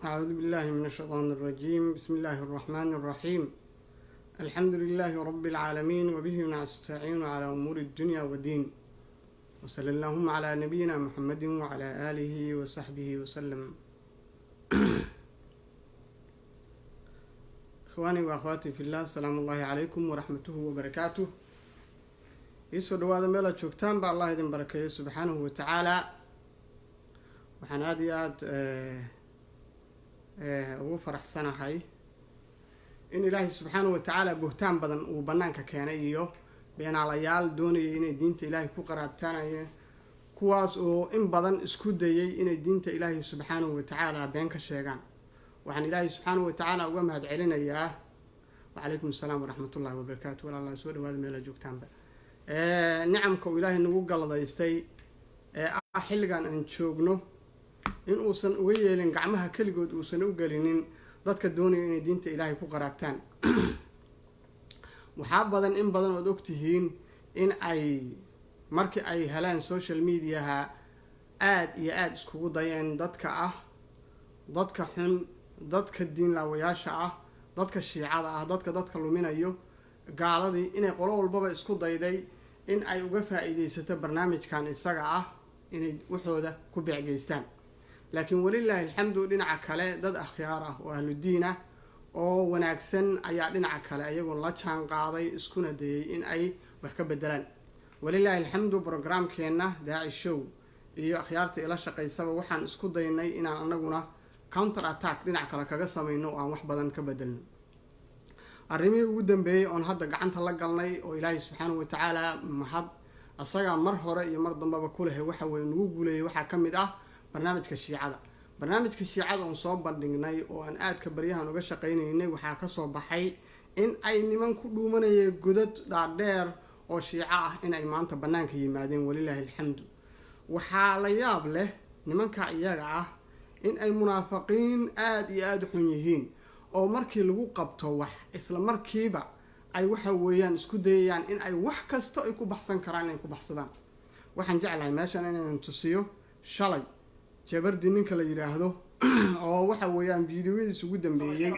أعوذ بالله من الشيطان الرجيم. بسم الله الرحمن الرحيم. الحمد لله رب العالمين وبه نستعين على أمور الدنيا والدين، وصلى اللهم على نبينا محمد وعلى آله وصحبه وسلم. إخواني وأخواتي في الله، السلام الله عليكم ورحمته وبركاته. يسود هذا ميلا شوكتان با الله يدين بركاته سبحانه وتعالى. waxaan aad iyo aad ugu faraxsanahay in ilaahay subxaanahu wa tacaala buhtaan badan uu bannaanka keenay iyo beenaalayaal doonayay inay diinta ilaahay ku qaraabtaanayeen, kuwaas oo in badan isku dayay inay diinta ilaahay subxaanahu wa tacaala been ka sheegaan. waxaan ilaahay subxaanahu wa tacaala uga mahad celinayaa. wacalaykum assalaam waraxmatullaahi wabarakaatu. walaalaa soo dhawaada meela joogtaanba. nicamka uu ilaahay nagu galladaystay ee ah xilligan aan joogno in uusan uga yeelin gacmaha kaligood, uusan u gelinin dadka doonaya inay diinta ilaahay ku qaraabtaan. waxaa badan in badan ood ogtihiin in ay markii ay helaan social mediaha aad iyo aad iskugu dayeen dadka ah dadka xun, dadka diin laawayaasha ah, dadka shiicada ah, dadka luminayo, gaaladii inay qolo walbaba isku dayday in ay uga faa'iidaysato barnaamijkan isaga ah inay waxooda ku beecgeystaan. laakiin walilaahi alxamdu dhinaca kale dad akhyaar ah oo ahlu diin ah oo wanaagsan ayaa dhinaca kale ayagoon la jaan qaaday iskuna dayay in ay wax ka bedelaan. walilaahi alxamdu programkeenna daaci show iyo akhyaarta ila shaqaysaba waxaan isku daynay inaan anaguna counter attack dhinac kale kaga samayno oo aan wax badan ka bedelno. arrimihii ugu dambeeyey oon hadda gacanta la galnay oo ilaahay subxaanahu wa tacaala mahad asagaa mar hore iyo mar dambaba ku lehay waxa weye nagu guuleeyay waxaa ka mid ah barnaamijka shiicada oon soo bandhignay oo aan aadka baryahan uga shaqaynaynay. waxaa kasoo baxay in ay niman ku dhuumanayeen godad dhaadheer oo shiico ah in ay maanta bannaanka yimaadeen. walilaahi alxamdu. waxaa la yaab leh nimanka iyaga ah in ay munaafiqiin aada iyo aada u xun yihiin oo markii lagu qabto wax isla markiiba ay waxa weeyaan isku dayayaan in ay wax kasta ay ku baxsan karaan inay ku baxsadaan. waxaan jeclahay meeshan inaan tusiyo shalay jabardi ninka la yiraahdo oo waxa weeyaan fiidiyoodiisa ugu dambeeyay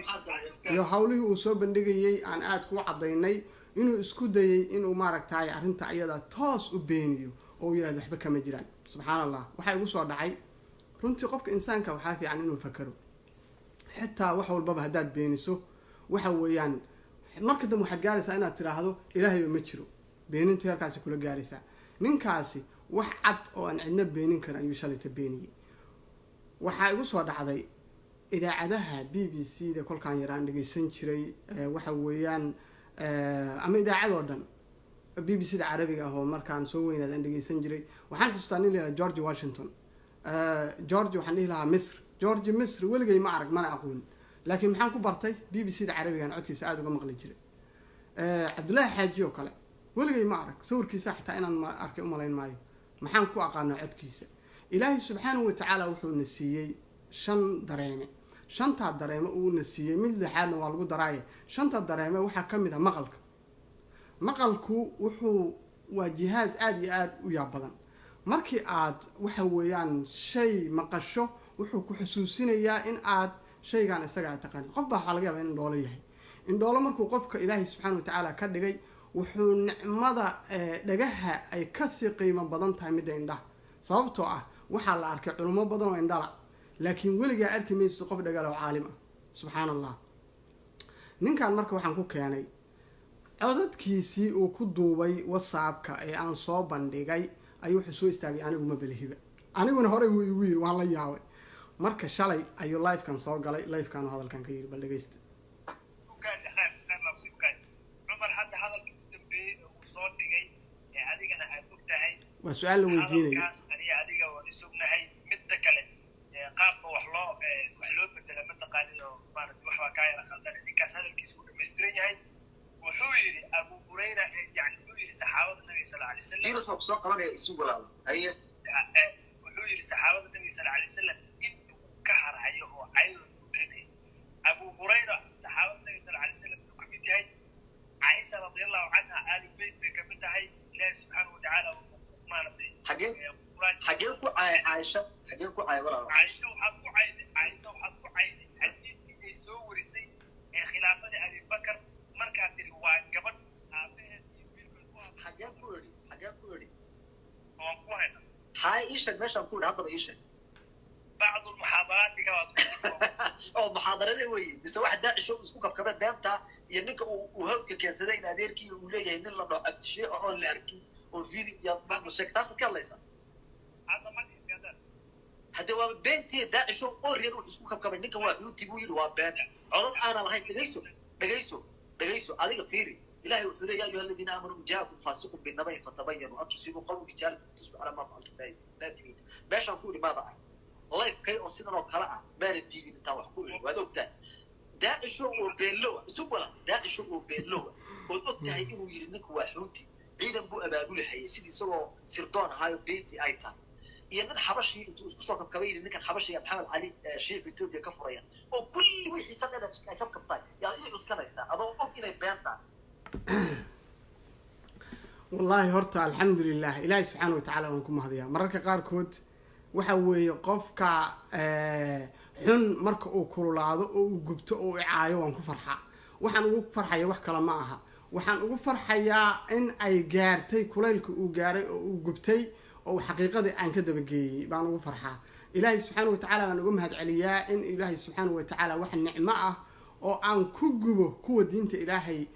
iyo hawlihii uu soo bandhigayay aan aad ku cadaynay inuu isku dayay inuu maaragtay arrinta ayada toos u beeniyo oo yiraahdo waxba kama jiraan. subxaanallah, waxa igu soo dhacay runtii qofka insaanka waxaa fiican inuu fakaro xitaa wax walbaba haddaad beeniso waxa weeyaan marka dambe waxaad gaaraysaa inaad tiraahdo ilaahayba ma jiro. beenintu heerkaasi kula gaaraysaa. ninkaasi wax cad oo aan cidna beenin karin ayuu shalayta beeniyey. waxaa igu soo dhacday idaacadaha BBC da kolkaan yaraan dhegeysan jiray waxa weeyaan ama idaacadoo dhan BBC da carabiga ah oo markaan soo weynaadan dhegeysan jiray. waxaan xustaa nin la George Washington. George waxaan dhihi lahaa Misr weligay ma arag mana aqoon, laakiin maxaan ku bartay BBC da carabigan codkiisa aad uga maqli jiray. Cabdullaahi Xaaji oo kale weligay ma arag, sawirkiisa xitaa inaan arkay u malayn maayo. maxaan ku aqaanaa codkiisa? ilaahay subxaanahu wa tacaala wuxuu na siiyey 5 dareeme. 5taa dareeme uu na siiyey mid lixaadna waa lagu daraaye. 5ta dareeme waxaa ka mid ah maqalku waa jihaaz aad iyo aad u yaab badan. markii aad waxa weeyaan shay maqasho wuxuu ku xusuusinayaa in aad shaygan isaga aad taqaanid. qof baa waxaa laga yaabaa in indhoolo yahay. indhoolo markuu qofka ilaahay subxaanahu wa tacaala ka dhigay wuxuu nicmada dhagaha ay kasii qiimo badan tahay midda indhaha. sababtoo ah waxaa la arkay culimo badan oo indhala, laakiin weligaa arki mayso qof dhagalo caalim ah. subxaan allah. ninkan marka waxaan ku keenay codadkiisii uu ku duubay whatsappka ee aan soo bandhigay ayuu wuxuu soo istaagay anigu ma belihiba. aniguna horey wuu igu yiri waan la yaabay. marka shalay ayuu live-kan soo galay. live-kan oo hadalkan ka yiri bal dhageysta. waa su-aal la weydiinayo. adiga waan isugnahay midda kale qaabka wax loo bedela mataqaanido maaragtay waxbaa kaa yara khaldan. ninkaas hadalkiisa uu dhamaystiran yahay. wuxuu yidhi Abu Hurayra yani wuxuu yidhi saxaabada nabiga sallallahu alayhi wasallam soo qabanaya isu walaalo haye wuxuu yidhi saxaabada nabiga sallallahu alayhi wasallam intuu ka harayo oo ayado u deenay. Abu Hurayra saxaabada nabiga sallallahu alayhi wasallam uu ka mid yahay. Aisha radiyallahu anha aali bayt bay ka mid tahay. ilaahi subxaanahu wa tacaala maaragtay حاجين كو عايشة ولا عايشة وحد كو عايدة bakar markaa tiri waa gabadh aabaheed iyo wiilkood ku xageen ku eri oo ku hayna hay isha meeshaan ku eri haddaba isha بعض المحاضرات دي كانت oo muxaadarada weeye mise wax daacisho isku kabkabay beenta iyo ninka uu hawdka keensaday in adeerkii uu leeyahay nin la dhaco abdishe oo la arkin oo video iyo ma sheegtaas ka hadlaysa هذا ما يقدر hadda waa beentii daacisho oo reer uu isku kabkabay ninka waa xuuti buu yiri waa been codad aan lahayn dhageyso adiga fiiri ilaahay wuxuu leeyahay ayu alladina amanu jaakum fasiqun binabayn fatabayyanu an tusibu qawman bijahalin tusbihu ala ma fa'altum naadimin meeshaan ku imaada life kay oo sidan oo kala ah baana diidin inta wax ku iri waad ogtahay daacisho oo beelo subala daacisho oo beelo oo ogtahay inuu yiri ninku waa xuuti ciidan buu abaabulahayay sidii isagoo sirdoon ahaayo beenti ay tahay iyo nin xabashi intuu isku soo kabkabay ninkan xabashiga maxamed cali sheekh Ethiopia ka furaya oo kulli wixii sanada ay ka kabtay yaa ii cuskanaysa adoo og inay beenta wallahi horta alxamdulilah ilaahay subxaana wa tacaala waan ku mahadiyaa mararka qaarkood waxa weeye qofka xun marka uu kululaado oo uu gubto oo uu caayo waan ku farxaa waxaan ugu farxaya wax kale ma aha waxaan ugu farxayaa in ay gaartay kulaylka uu gaaray oo uu gubtay oo xaqiiqadii aan ka dabageeyey baan ugu farxaa ilaahay subxaana wa tacaala baan uga mahad celiyaa in ilaahay subxaana wa tacaala wax nicmo ah oo aan ku gubo kuwa diinta ilaahay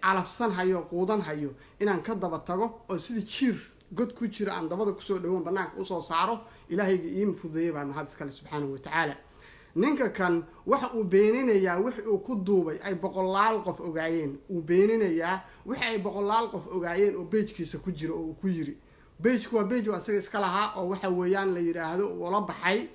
calafsan hayo quudan hayo inaan ka daba tago oo sidii jiir god ku jira aan dabada kusoo dhawoon banaanka usoo saaro ilaahayga iima fududeeyay baa mahad iskale subxaana wa tacaala ninka kan waxa uu beeninayaa wix uu ku duubay ay boqolaal qof ogaayeen uu beeninayaa wix ay boqolaal qof ogaayeen oo beejkiisa ku jira oo uu ku yiri beejku waa beej asaga iska lahaa oo waxa weeyaan la yiraahdo wala baxay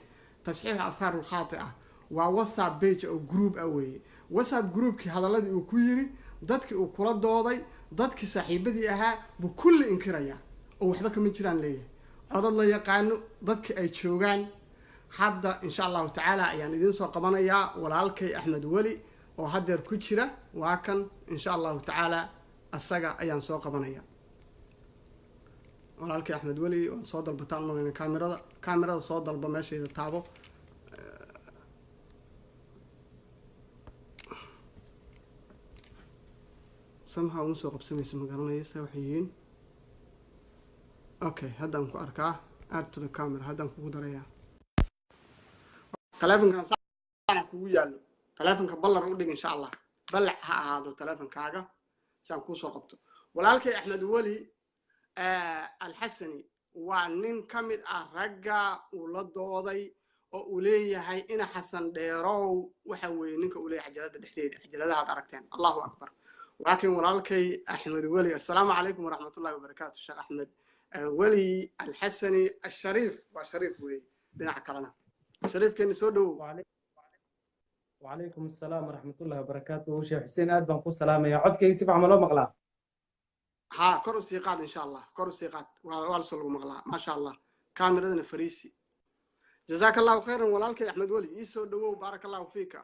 tasxiix afkaarul khaati'a waa whatsapp page oo group ah weeye whatsapp groupkii hadaladii uu ku yiri dadkii uu kula dooday dadkii saaxiibadii ahaa buu kulli inkirayaa oo waxba kama jiraan leeyahay codad la yaqaano dadkii ay joogaan hadda insha allahu tacaala ayaan idiin soo qabanayaa walaalkay axmed weli oo haddeer ku jira waa kan insha allahu tacaala asaga ayaan soo qabanaya walaalkay axmed weli waan soo dalbataan magana kaamirada soo dalba meeshayda taabo somehow uma soo qabsamayso ma garanaya se waxay yihiin okay haddaan ku arkaa add to the camera haddaan kugu darayaa taleefonkana saana kugu yaallo taleefonka ballar u dhig insha allah ballac ha ahaado taleefonkaaga si aan kuu soo qabto walaalkay axmed weli alxasani waa nin ka mid ah ragga uu la dooday oo uu leeyahay ina xasan dheerow waxa weeye ninka uu leeyahay cajalada dhexdeeda cajaladaha aad aragteen allahu akbar laakiin walaalkay axmed weli assalaamu calaykum waraxmatullahi wabarakaatu sheekh axmed weli alxasani ashariif waa shariif weeye dhinaca kalena shariifkeeni soo dhowow وعليكم السلام ورحمة الله وبركاته شيخ حسين آد بنكون سلام يا عد كيسي فعملوا مقلع ها كرسي قاد إن شاء الله كرسي قاد والسلو مقلع ما شاء الله كاميرا فريسي جزاك الله خيرا ولالك يا أحمد ولي يسو دو بارك الله فيك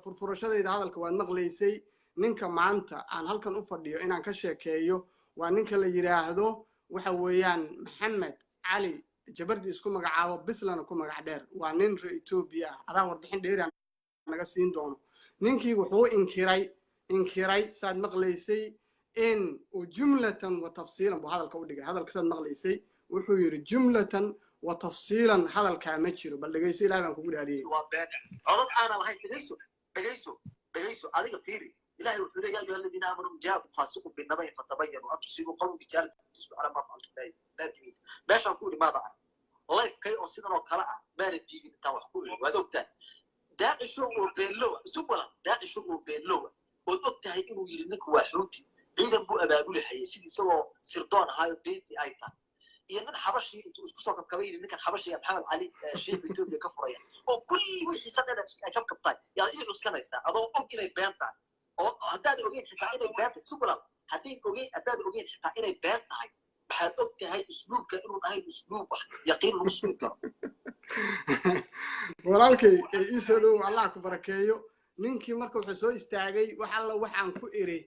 فرفرشة هذا الكوان مغليسي نينكا معنتا عن هالكن أفرديو إن عن كشيكيو ونينكا اللي يراهدو وحويان محمد علي جبردي اسكو مقعاو بس لنا كو مقعدير ونين رئيتوبيا هذا وردحين ديران naga siin doono ninkii wuxuu inkiray saad maqlaysay in uu jumlatan wa tafsiilan buu hadalka u dhigay hadalka saad maqlaysay wuxuu yiri jumlatan wa tafsiilan hadalka ma jiro bal dhageyso ilaahay baan kugu dhaariyay waa been codad aan lahayn dhageyso adiga fiiri ilaahay wuxuu leeyahay ayu alladina amanu jaakum fasiqun binabayn fatabayyanu an tusibu qawman bijahalin tusbihu ala ma fa'altum naadimin meeshaan ku imaada life kay oo sidan oo kala ah baana diidin inta wax ku iri waad ogtahay daacisho oo beelo subala daacisho oo beelo oo ogtahay inuu yiri ninku waa xuuti ciidan buu abaabulahayay sidii isagoo sirdoon ahaayo beenti ay tahay iyo nin xabashi intuu isku soo kabkabay ninkan xabashiga maxamed cali sheekh Ethiopia ka furaya oo kulli wixii sanada ay ka kabtay yaa ii cuskanaysa adoo og inay been tahay oo haddaad ogeyn xitaa inay been tahay subala haddaad ogeyn xitaa inay been tahay waxaad ogtahay usluubka inuu ahay usluub wax yaqiin lagu sugi karo walaalkay ii soo dhow allah ku barakeeyo ninkii marka wuxuu soo istaagay wax alla waxaan ku iri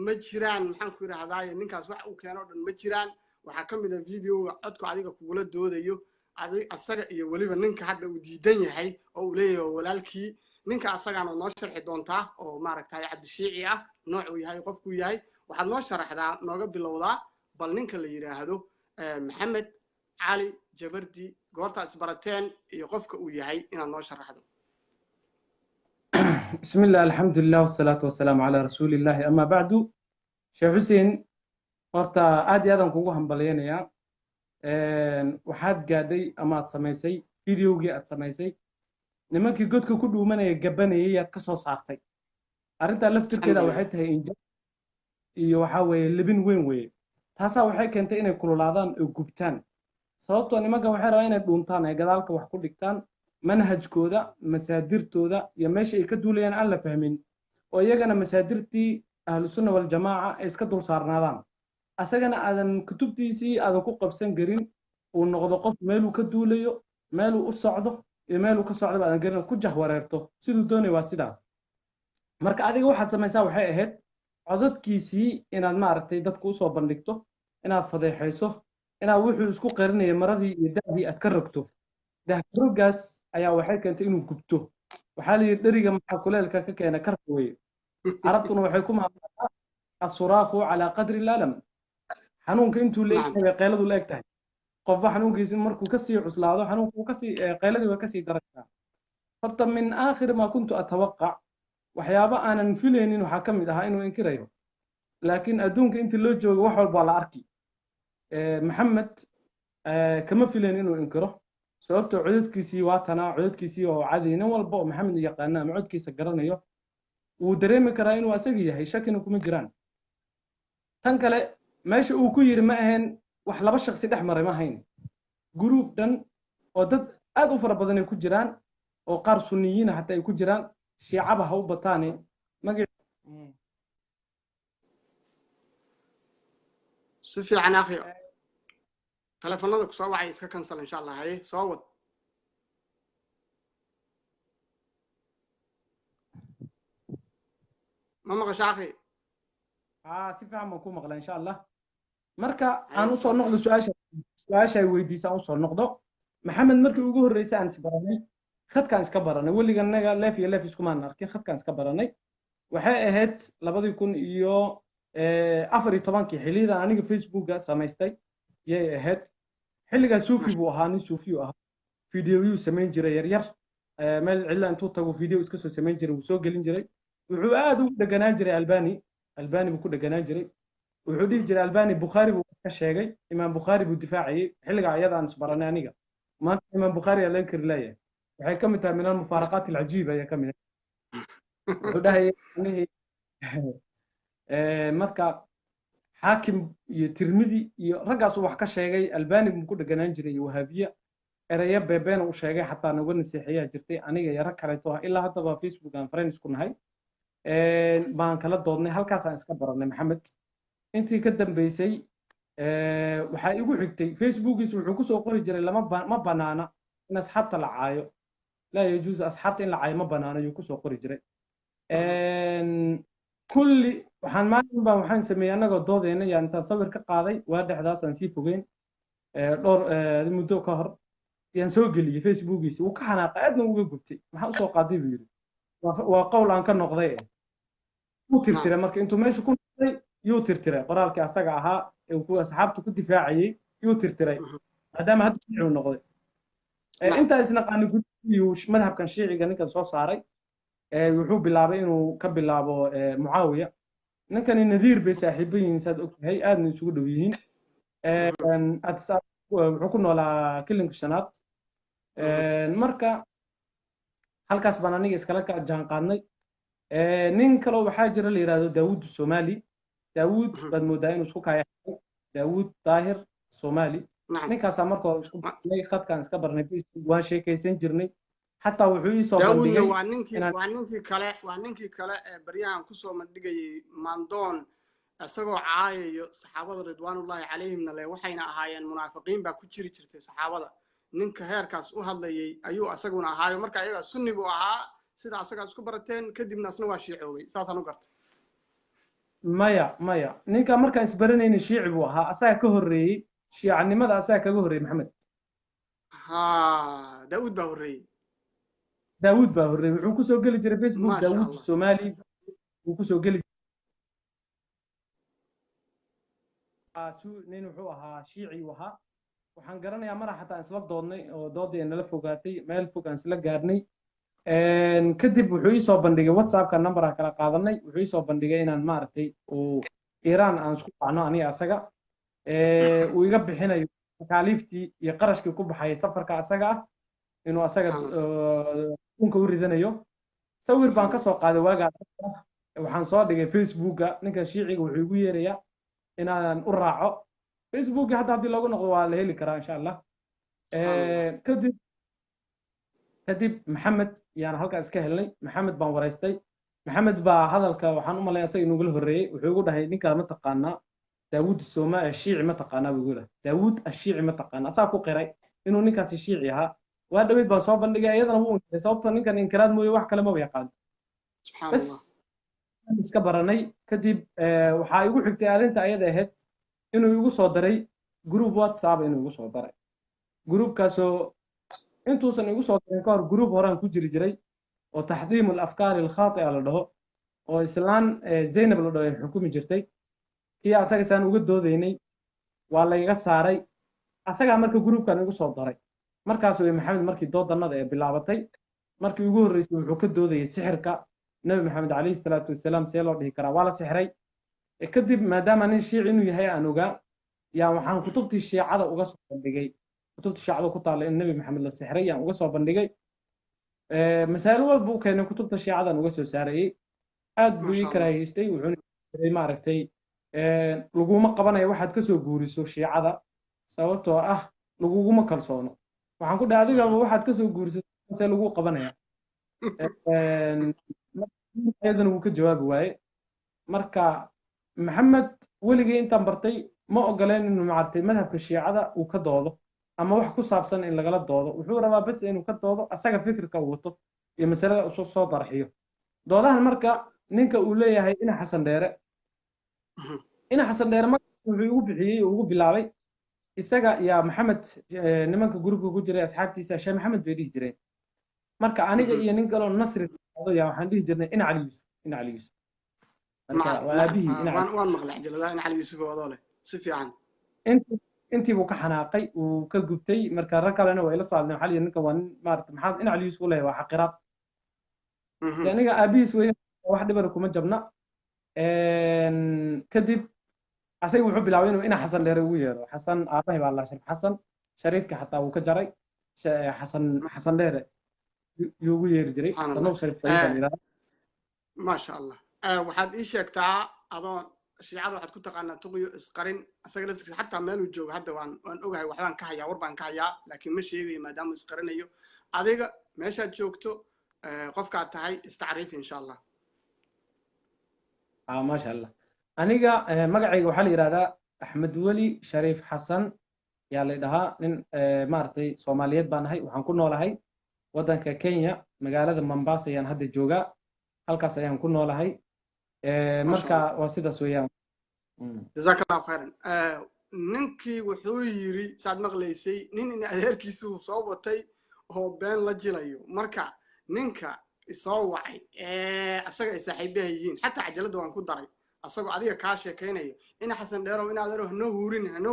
ma jiraan maxaan ku yiraahdaa ninkaas wax uu keeno dhan ma jiraan waxa kamid ah videoga codku adiga kugula doodayo asaga iyo waliba ninka hadda uu diidan yahay oo uu leeyahay walaalkii ninka asagaan oo noo sharxi doontaa oo maaragtay cabdishiici ah noocuu yahay qofkuu yahay waxaad noo sharaxdaa nooga bilowdaa bal ninka la yidhaahdo maxamed cali jabardi goorta isbarateen iyo qofka uu yahay inaad noo sharaxdo بسم الله الحمد لله والصلاة والسلام على رسول الله أما بعد شيخ حسين horta aad iyo aad aan kugu hambalyeynaya waxaad gaadhay ama aad samaysay videogii aad samaysay nimankii godka ku dhuumanaya gabanayay aad ka soo saartay arrintaa laftirkeeda waxay tahay inja iyo waxaa weeye libin weyn weeye taasaa waxay keentay inay kululaadaan oo gubtaan sababtoo nimankan waxay rabaa inay dhuuntaan ay gadaalka wax ku dhigtaan manhajkooda masaadirtooda iyo meesha ay ka duulayaan aan la fahmin oo iyagana masaadirtii ahlu sunna wal jamaaca ay iska dul saarnaadaan asagana aadan kutubtiisii aadan ku qabsan garin uu noqdo qof meeluu ka duulayo meeluu u socdo iyo meeluu ka socdo aadan garin ku jahwareerto siduu doonay waa sidaas marka adiga waxaad samaysaa waxay ahayd codadkiisii inaad maaragtay dadku u soo bandhigto inaad fadeexayso inaad wuxuu isku qarinaya maradii iyo da'dii aad ka rogto dahrogaas ayaa waxay keentay inuu gubto waxaa la yidhi dheriga maxaa kuleelka ka keena karka weye carabtuna waxay ku maamulaa asuraakhu calaa qadri laalam xanuunka intuu la egtahay bay qayladu la eg tahay qofba xanuunkiisi markuu kasii cuslaado xanuunku kasii qayladii way kasii daraysaa horta min aakhiri maa kuntu atawaqac waxyaaba aanan filaynin waxaa ka mid ahaa inuu inkirayo laakiin adduunka intii loo joogo wax walba la arki maxamed kama filayn inuu inkiro sababtoo codadkiisii waa tanaa codadkiisii oo cadi nin walba oo maxamed yaqaana ama codkiisa garanayo wuu dareemi karaa inuu asagii yahay shakina kuma jiraan tan kale meesha uu ku yiri ma ahayn wax laba shakhsi dhex maray ma ahayn guruub dhan oo dad aad u fara badan ay ku jiraan oo qaar sunniyiina xataa ay ku jiraan shiicaba ha u bataane si fiican akhi telefoonada ku soo wacay iska cancel insha Allah haye soo wad ma maqashaa akhi si fiican baan ku maqlaa insha Allah marka aan u soo noqdo su'aasha ay weydiisaan u soo noqdo maxamed markii ugu horeysay aan isbaranay khadkaan iska baranay weliga naga leef iyo leef isku maan arkin khadkaan iska baranay waxay ahayd 2014 xillidan aniga facebooka samaystay yay ahayd xilligaa suufi buu ahaa nin suufi ahaa fiidiyoyuu samayn jiray yaryar meel cilla intuu tago fiidiyo iska soo samayn jiray wuu soo gelin jiray wuxuu aad ugu dheganaan jiray albani buu ku dheganaan jiray wuxuu dhihi jiray albani bukhaari buu ka sheegay imaam bukhaari buu difaacayay xilligaa iyada aan isbaranay aniga maanta imaam bukhaari aa leen kari leeyahay waxay ka mid tahay min almufaaraqaat alcajiiba ayaa ka mid wuxuu dhahayay marka xaakim iyo tirmidi iyo raggaas wax ka sheegay albani buu ku dheganaan jiray iyo wahaabiya eraya beebeena u sheegay xataa nagu nasiixayaa jirtay aniga iyo rag kaleeto ilaa haddaba facebook aan friends ku nahay baan kala doodnay halkaasaan iska baranay maxamed intii ka dambeysay waxaa igu xigtay facebookiisa wuxuu kusoo qori jiray ma banaana in asxaabta la caayo laa yajuusu asxaabta in la caayo ma banaano ayuu kusoo qori jiray kulli maalin baan waxaan sameeyey annagoo doodeyna yaan intaan sawir ka qaaday waa dhexdaasaan sii fogeyn dhowr muddo ka hor yaan soo geliyey facebookiisa wuu ka xanaaqay aadna uga gubtay maxaa usoo qaaday buu yidhi waa qowl aan ka noqday wuu tirtiray marka intuu meesha ku noqday yuu tirtiray qoraalkii asaga ahaa ee uu asxaabta ku difaacayey yuu tirtiray maadaama hadda shiici uu noqday intaa isnaqaani gudiyuu madhabkan shiiciga ninkan soo saaray wuxuu bilaabay inuu ka bilaabo mucaawiya ninkani nadiir bay saaxiibo yihiin saad ogtahay aadna isugu dhow yihiin wuxuu ku noolaa kilinka shanaad marka halkaas baan aniga iskala ka jaan qaadnay nin kaloo waxaa jira la yiraahdo daawud Soomaali daawud baad moodaa inuu isku kaayahay daawud daahir Soomaali ninkaas markoo isku barnay khadkaan iska barnay waan sheekaysan jirnay حتى وحوي صوب داود وانينكي كلا بريان كسو مدغي ماندون اسغو عايو صحابه رضوان الله عليهم نله waxayna ahaayeen munaafiqiin ba ku jiri jirtay saxaabada ninka heerkaas u hadlayay ayuu asaguna ahaayo marka ayaga sunni buu ahaa sida asaga isku barateen kadibna asna waa shiicoobay saasaan u gartay maya ninka markaan isbaranayna shiici buu ahaa asaga ka horeeyay shiicanimada asaga kaga horeeyay maxamed daawud baa horeeyay daawud baa horreeyay wuxuu ku soo geli jiray facebook ما شاء daawud الله soomaali wuu ku soo geli nin wuxuu ahaa shiici u ahaa waxaan garanayaa mara xataa isla doodnay oo doodii nala fogaatay meel fog aan isla gaarnay kadib wuxuu ii soo bandhigay whatsappka number aan kala qaadanay wuxuu ii soo bandhigay inaan maaragtay uu iiraan aan isku dhacno aniga asaga uu iga bixinayo takaaliiftii iyo qarashkii ku baxayay safarka asaga ah inuu asaga unka u ridanayo sawir baan ka soo qaaday waagaas waxaan soo dhigay facebooka ninkan shiiciga wuxuu igu yeerayaa inaan u raaco facebooka hadda haddii loogu noqdo waa la heli karaa insha allah kadib maxamed yaan halkaa iska helnay maxamed baan waraystay maxamed baa hadalka waxaan u malay asaga inugula horreeyey wuxuu igu dhahay ninkaa ma taqaanaa daawud shiici ma taqaanaa buu igu dhahay daawud ashiici ma taqaanaa asaa ku qiray inuu ninkaasi shiici ahaa waa dhaweyd baan soo bandhigay iyadana wuu inkiray sababtoo ninkan inkiraad mooye wax kale maba yaqaan bas iska baranay kadib waxaa igu xigtay arrinta ayada ahayd inuu igu soo daray group whatsapp inuu igu soo daray groupkaasoo intuusan igu soo darin ka hor group horaan ku jiri jiray oo taxdiim alafkaar alkhaatia la dhaho oo islaan zaynab la dhaho ay xukumi jirtay kii asaga isaan uga doodaynay waa layga saaray asagaa marka groupkan igu soo daray markaas way maxamed markii doodannada ee bilaabatay markii ugu horreysay wuxuu ka doodayay sixirka nabi maxamed calayhi salaatu wasalaam see loo dhihi karaa waa la sixray kadib maadaama nin shiici inuu yahay aan ogaa yaa waxaan kutubtii shiicada uga soo bandhigay kutubtii shiicada ku taalla in nabi maxamed la sixray yaan uga soo bandhigay masaa'il walba u keenay kutubta shiicadan uga soo saarayay aad buu ii karaahiystay wuxuuna maaragtay laguma qabanayo waxaad ka soo guuriso shiicada sababtoo ah laguguma kalsoono waxaan ku dhahay adigaba waxaad ka soo guuriso see lagu qabanaya ayadana wuu ka jawaabi waaye marka maxamed weligii intaan bartay ma ogoleen inuu maaragtay madhabka shiicada uu ka doodo ama wax ku saabsan in lagala doodo wuxuu rabaa bas inuu ka doodo asaga fikirka uu wato iyo masalada uu soo darxiyo doodahan marka ninka uu leeyahay ina xasan dheere magaciisa wuxuu igu bixiyey oo ugu bilaabay isaga yaa maxamed nimanka gurubka ku jiray asxaabtiisa sheekh maxamed bay dhihi jireen marka aniga iyo nin kaloo nasri yaa waxaan dhihi jirnay ina cali yuusuf waan maqlay jalada ina cali yuusuf oo leh si fiican intii buu ka xanaaqay uu ka gubtay marka rag kalena way la socdeen waxa ninka waa maaragtay maxaad ina cali yuusuf u leeyahay waa xaqiraad aniga aabihiis weyn wax dhibana kuma jabna kadib asaga wuxuu bilaabay inuu ina xasan dheere ugu yeero xasan aabahay baa la sharif xasan shariifka xataa wuu ka jaray xasan dheere yuu ugu yeeri jiray xasanow sharif tayiban ما شاء الله waxaad ii sheegtaa adoo shiicada waxaad ku taqaanaa tuqiyo isqarin asaga laftiisa xataa meeluu joogo hadda waan ogahay waxbaan ka hayaa war baan ka hayaa laakiin ma sheegayo maadaama isqarinayo adiga meeshaad joogto qofkaad tahay istacriif insha allah ما شاء الله aniga magacayga waxaa la yiraahdaa axmed weli shariif xasan yaa la dhahaa nin maaragtay soomaaliyeed baan ahay waxaan ku noolahay waddanka kenya magaalada mombasa ayaan hadda joogaa halkaas ayaan ku noolahay marka waa sidaas weeyaan jazaaka allahu khayran ninkii wuxuu yiri saad maqlaysay nin in adeerkiisu soo watay oo been la jilayo marka ninka isoo wacay asaga ay saaxiibaha yihiin xataa cajalada waan ku daray asagoo adiga kaa sheekaynayo ina xasan dheerow in adeero hanoo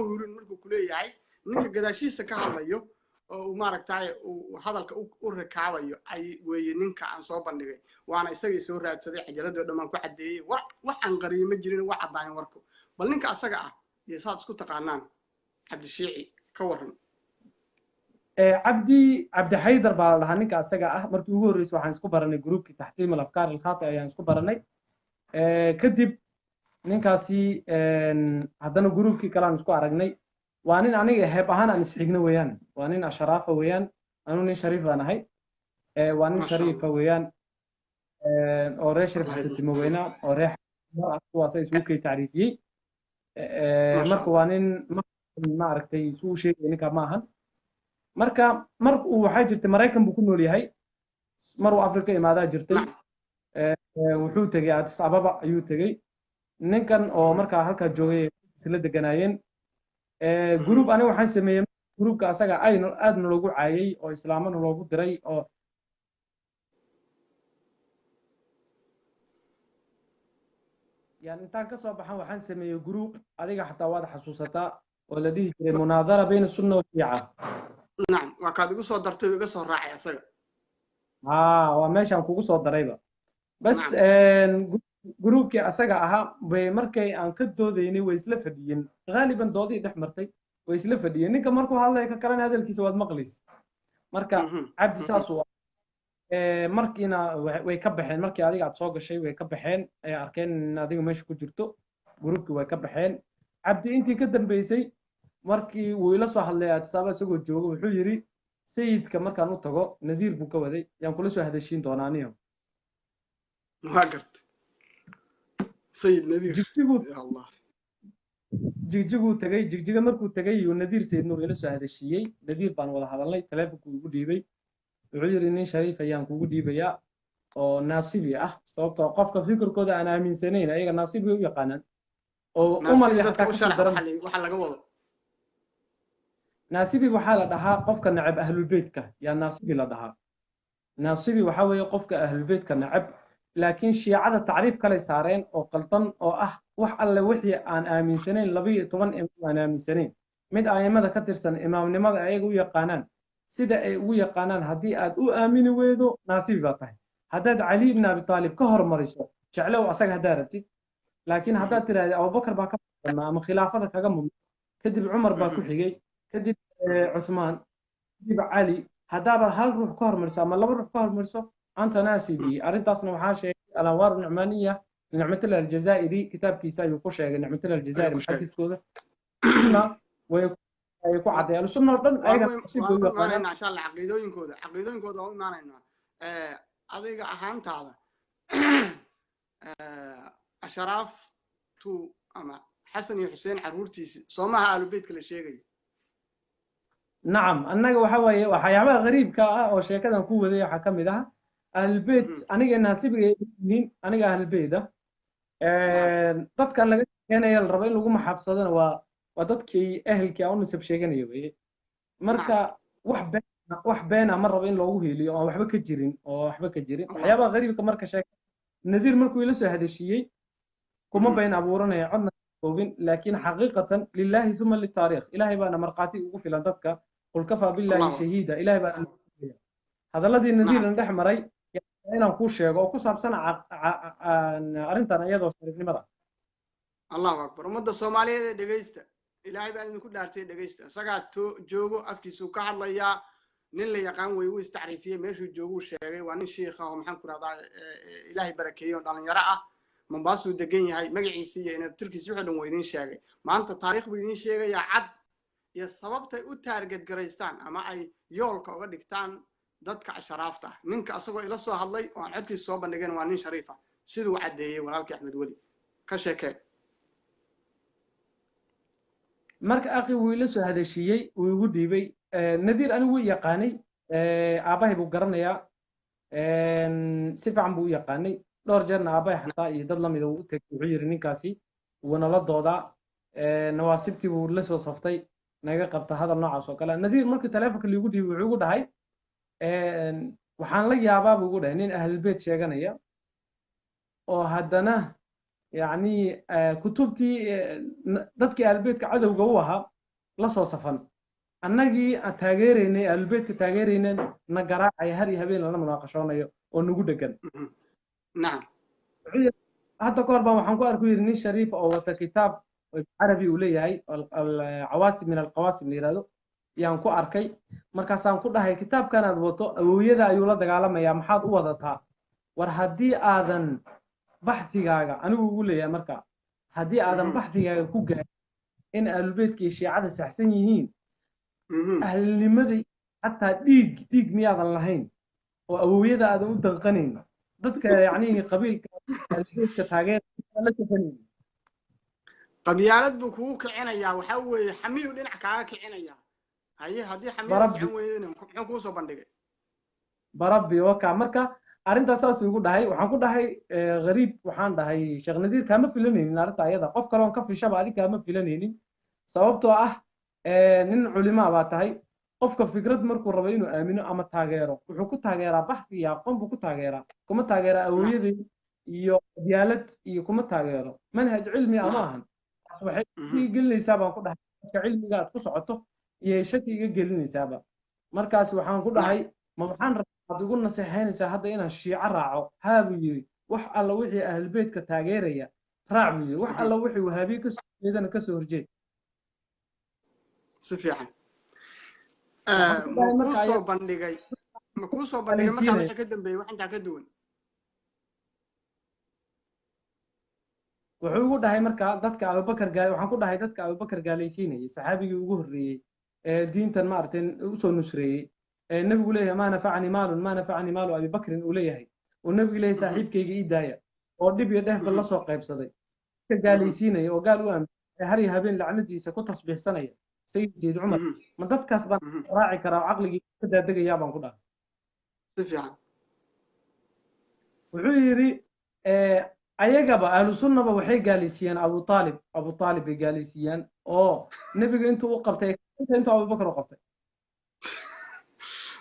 huurin markuu ku leeyahay ninka gadaashiisa ka hadlayo oo maaragtay hadalka u rakaabayo ay weeye ninka aan soo bandhigay waana isagii soo raadsaday cajaladoo dhammaan ku caddeeyey wax aan qariyo ma jirin waa caddaayan warku bal ninka asaga ah iyo saad isku taqaanaan cabdishiici ka waran cabdi xaydar baa la dhahaa ninka asaga ah markii ugu horreysay waxaan isku baranay gruupkii taxtiim alafkaar alkhaati ayaan isku baranay kadib ninkaasi haddana gruupkii kale aan isku aragnay waa nin aniga heeb ahaan aan isxigno weeyaan waa nin asharaafa weeyaan anuu nin shariif aan ahay waa nin shariifa weeyaan oo reer sharif xasatimo weynaa oo reer kuwaasa isugu kay tacriifiyey marka waa nin maaragtay isugu sheegay ninka ma ahan marka mar uu waxaa jirtay maraykan buu ku nool yahay mar uu afrika imaadaa jirtay wuxuu tegey addis ababa ayuu tegey ninkan oo markaa halkaa joogay isla deganaayeen group aniga waxaan sameeyey groupka asaga aadna loogu caayay oo islaamana loogu diray oo يعني intaan ka soo baxan waxaan sameeyay group adiga xataa waad xasuusataa oo la dhihi jiray munaadara bayna sunna wa shiica نعم وكاد يقول صدر تبي قصة راعي أصلا waa meeshaan kugu soo darayba bas groupkii asaga ahaa bay markay aan ka doodaynay way isla fadhiyeen غالبا doodii dhex martay way isla fadhiyeen ninka markuu hadlay ka kalena hadalkiisa waad maqlaysa marka cabdi saas uu markiina way ka baxeen markii adiga aad soo gashay way ka baxeen ay arkeen in adiga meesha ku jirto groupkii way ka baxeen cabdi intii ka dambeysay markii uu ila soo hadlay aadsaaba isagoo jooga wuxuu yiri sayidka markaan u tago nadiir buu ka waday yaan kula soo hadashiin doonaa aniga واقرت سيد نذير يا الله jigjiguu tagay jigjiga markuu tagay iyo nadiir sayid nuur ila soo hadashiyay nadiir baan wada hadalnay taleefanku ugu dhiibay wuxuu yiri nin shariif ayaan kugu dhiibayaa oo naasibi ah sababtoo qofka fikirkooda aan aaminsanayn ayaga naasibi u yaqaanaan oo umal iyo xataa ka daran waxa laga wado naasibi waxaa la dhahaa qofka nacab ahlul beedka yaa naasibi la dhahaa naasibi waxa weeye qofka ahlul beedka nacab laakiin shiicada tacriif kale saareen oo qaldan oo ah wax alle wixii aan aaminsanayn 12 imaam aan aaminsanayn mid aimada ka tirsan imaamnimada ayaga u yaqaanaan sida ay ugu yaqaanaan haddii aad u aamini weydo naasibi baa tahay haddaad cali ibn abi taalib ka hormariso jeclow asaga haddaa rabtid laakiin haddaad tiraahdo abubakar baa ka mudnaa ama khilaafada kaga mudnaa kadib cumar baa ku xigay kadib cuthmaan kadib cali haddaabad hal ruux ka hormariso ama laba ruux ka hormariso anta naasibi arrintaasna waxaa sheegay alanwaar nucmaaniya nicmatullah aljazaa'iri kitaabkiisa ayuu ku sheegay nicmatullah aljazaa'iri muxadidkooda way ku caddeeyaan sunna oo dhan ayaga si buu yaqaanaa insha Allah caqiidooyinkooda waa imaanaynaa adiga ahaantaada asharaaftu ama xasan iyo xuseen caruurtiisi soomaha aalubeydka la sheegayo nacam annaga waxa weeye waxyaabaha qariibka ah oo sheekadan ku waday waxa ka mid ah ahlulbeyt aniga naasibiga ay yihiin aniga ahlulbeyt ah dadkan laga keenayo la rabo in lagu maxabsadana waa dadkii ehelkii aan u nisab sheeganayo weye marka wax beena ma rabo in loogu heliyo oo waxba ka jirin waxyaabaha qariibka marka sheeka nadiir markuu ila soo hadashiyey kuma been abuuranaya codna koobin laakiin xaqiiqatan lillahi thumma litaariikh ilaahay baana marqaati ugu filan dadka qul kafaa billahi shahiida ilaahay baana hadalladii nadiirna dhex maray inaan kuu sheego oo ku saabsan arrintan iyadoo shariifnimada allahu akbar ummadda soomaaliyeed ee dhegaysta ilaahay baan idinku dhaartay dhegaysta isagaa joogo afkiisuu ka hadlayaa nin la yaqaan wey wuu istacriifiyey meeshuu jooguu sheegay waa nin shiikh ah oo maxaan ku rahdaa ilaahay barakeeyo oo dhalinyaro ah mombaasuu degan yahay magaciisa iyo inabtirkiisa wuxuu dhan waa idiin sheegay maanta taariikh buu idiin sheegayaa cad iyo sababtay u taarget garaystaan ama ay yoolka uga dhigtaan dadka asharaafta ah ninka asagoo ila soo hadlay oo aan codkiisa soo bandhigeen waa nin shariif ah siduu caddeeyey walaalkii axmed weli ka sheekee marka akhi wuu ila soo hadashiyey wuu igu dhiibay nadiir anigu wuu yaqaanay aabahay buu garanayaa si fiican buu u yaqaanay dhowr jeerna aabahay xataa iyo dad lamida uu u tegay wuxuu yiri ninkaasi wuuna la doodaa nawaasibtii buu la soo saftay naga qabta hadal noocaas oo kale nadiir markii taleefanka liigu dhiibay wuxuu igu dhahay waxaan la yaabaa buu igu dhahay nin ahlulbeyt sheeganaya oo haddana yacni kutubtii dadkii ahlulbeytka cadowga u ahaa la soo safan annagii aan taageeraynay ahlulbeytka taageeraynay na garaacaya har iyo habeen lala munaaqashoonayo oo nagu dhegan نعم hadda ka hor baan waxaan ku arku yiri nin shariif oo wata kitaab carabi uu leeyahay alqawaasim min alqawaasim la yiraahdo yaan ku arkay markaasaan ku dhahay kitaabkan aad wato awowyada ayuu la dagaalamayaa maxaad u wadataa war haddii aadan baxthigaaga anigu ugu leeyahay marka haddii aadan baxthigaaga ku gaarin in ahlulbeytka iyo shiicada saxsan yihiin ahlnimada xataa dhiig miyaadan lahayn oo awowyada aadan u danqanayn dadka yacni qabiilka ahlulbeytka taageera la safanin qabyaalad buu kugu kicinayaa waxaa weeye xamiyuu dhinac kaaga kicinayaa haye haddii xamiya socon weydana muxuu kuu soo bandhigay barabbi waka marka arrintaas saas igu dhahay waxaan ku dhahay gariib waxaan dhahay sheekh nadiir kaama filanaynin arrinta ayada qof kale oon ka fishaba adig kaama filanaynin sababtoo ah nin culimaa baa tahay qofka fikrad markuu rabo inuu aamino ama taageero wuxuu ku taageeraa baxthi iyo aqoon buu ku taageeraa kuma taageeraa awowyadii iyo qabyaalad iyo kuma taageero manhaj cilmi ah ma ahan taas waxay shaki gelinaysaa baan ku dhahay dadka cilmiga aad ku socoto iyo shaki iga gelinaysaaba markaas waxaan ku dhahay ma waxaan rabaa aad ugu naseexaynaysaa hadda inaan shiico raaco haa buu yidhi wax alla wixii ahlulbeydka taageeraya raac buu yidhi wax alla wixii wahaabiye kasoo jeedana kasoo horjeed si fiican makuu bandhigay markaa wixii ka dambeeyey wax intaa ka duwan wuxuu ugu dhahay markaa dadka abubakar gaale waxaan ku dhahay dadka abubakar gaalaysiinayay saxaabigii ugu horreeyey ee diintan maaragtay usoo nusreeyey ee nebigu leeyahay maa nafacani maalu abibakrin uu leeyahay uu nebigu leeyahay saaxiibkayga ii daaya oo dhib iyo dheefba la soo qaybsaday dadka gaalaysiinaya oo gaal u aaminay har iyo habeen lacnadiisa ku tasbiixsanaya sayid cumar ma dadkaas baan raaci karaa caqligii ka daadagayaa baan ku dhahay si fiican wuxuu yidhi ayagaba ahlu sunnaba waxay gaalaysiiyaan abu aalib bay gaalaysiiyaan oo nebiga intuu u qabtay intuu abubakar u qabtay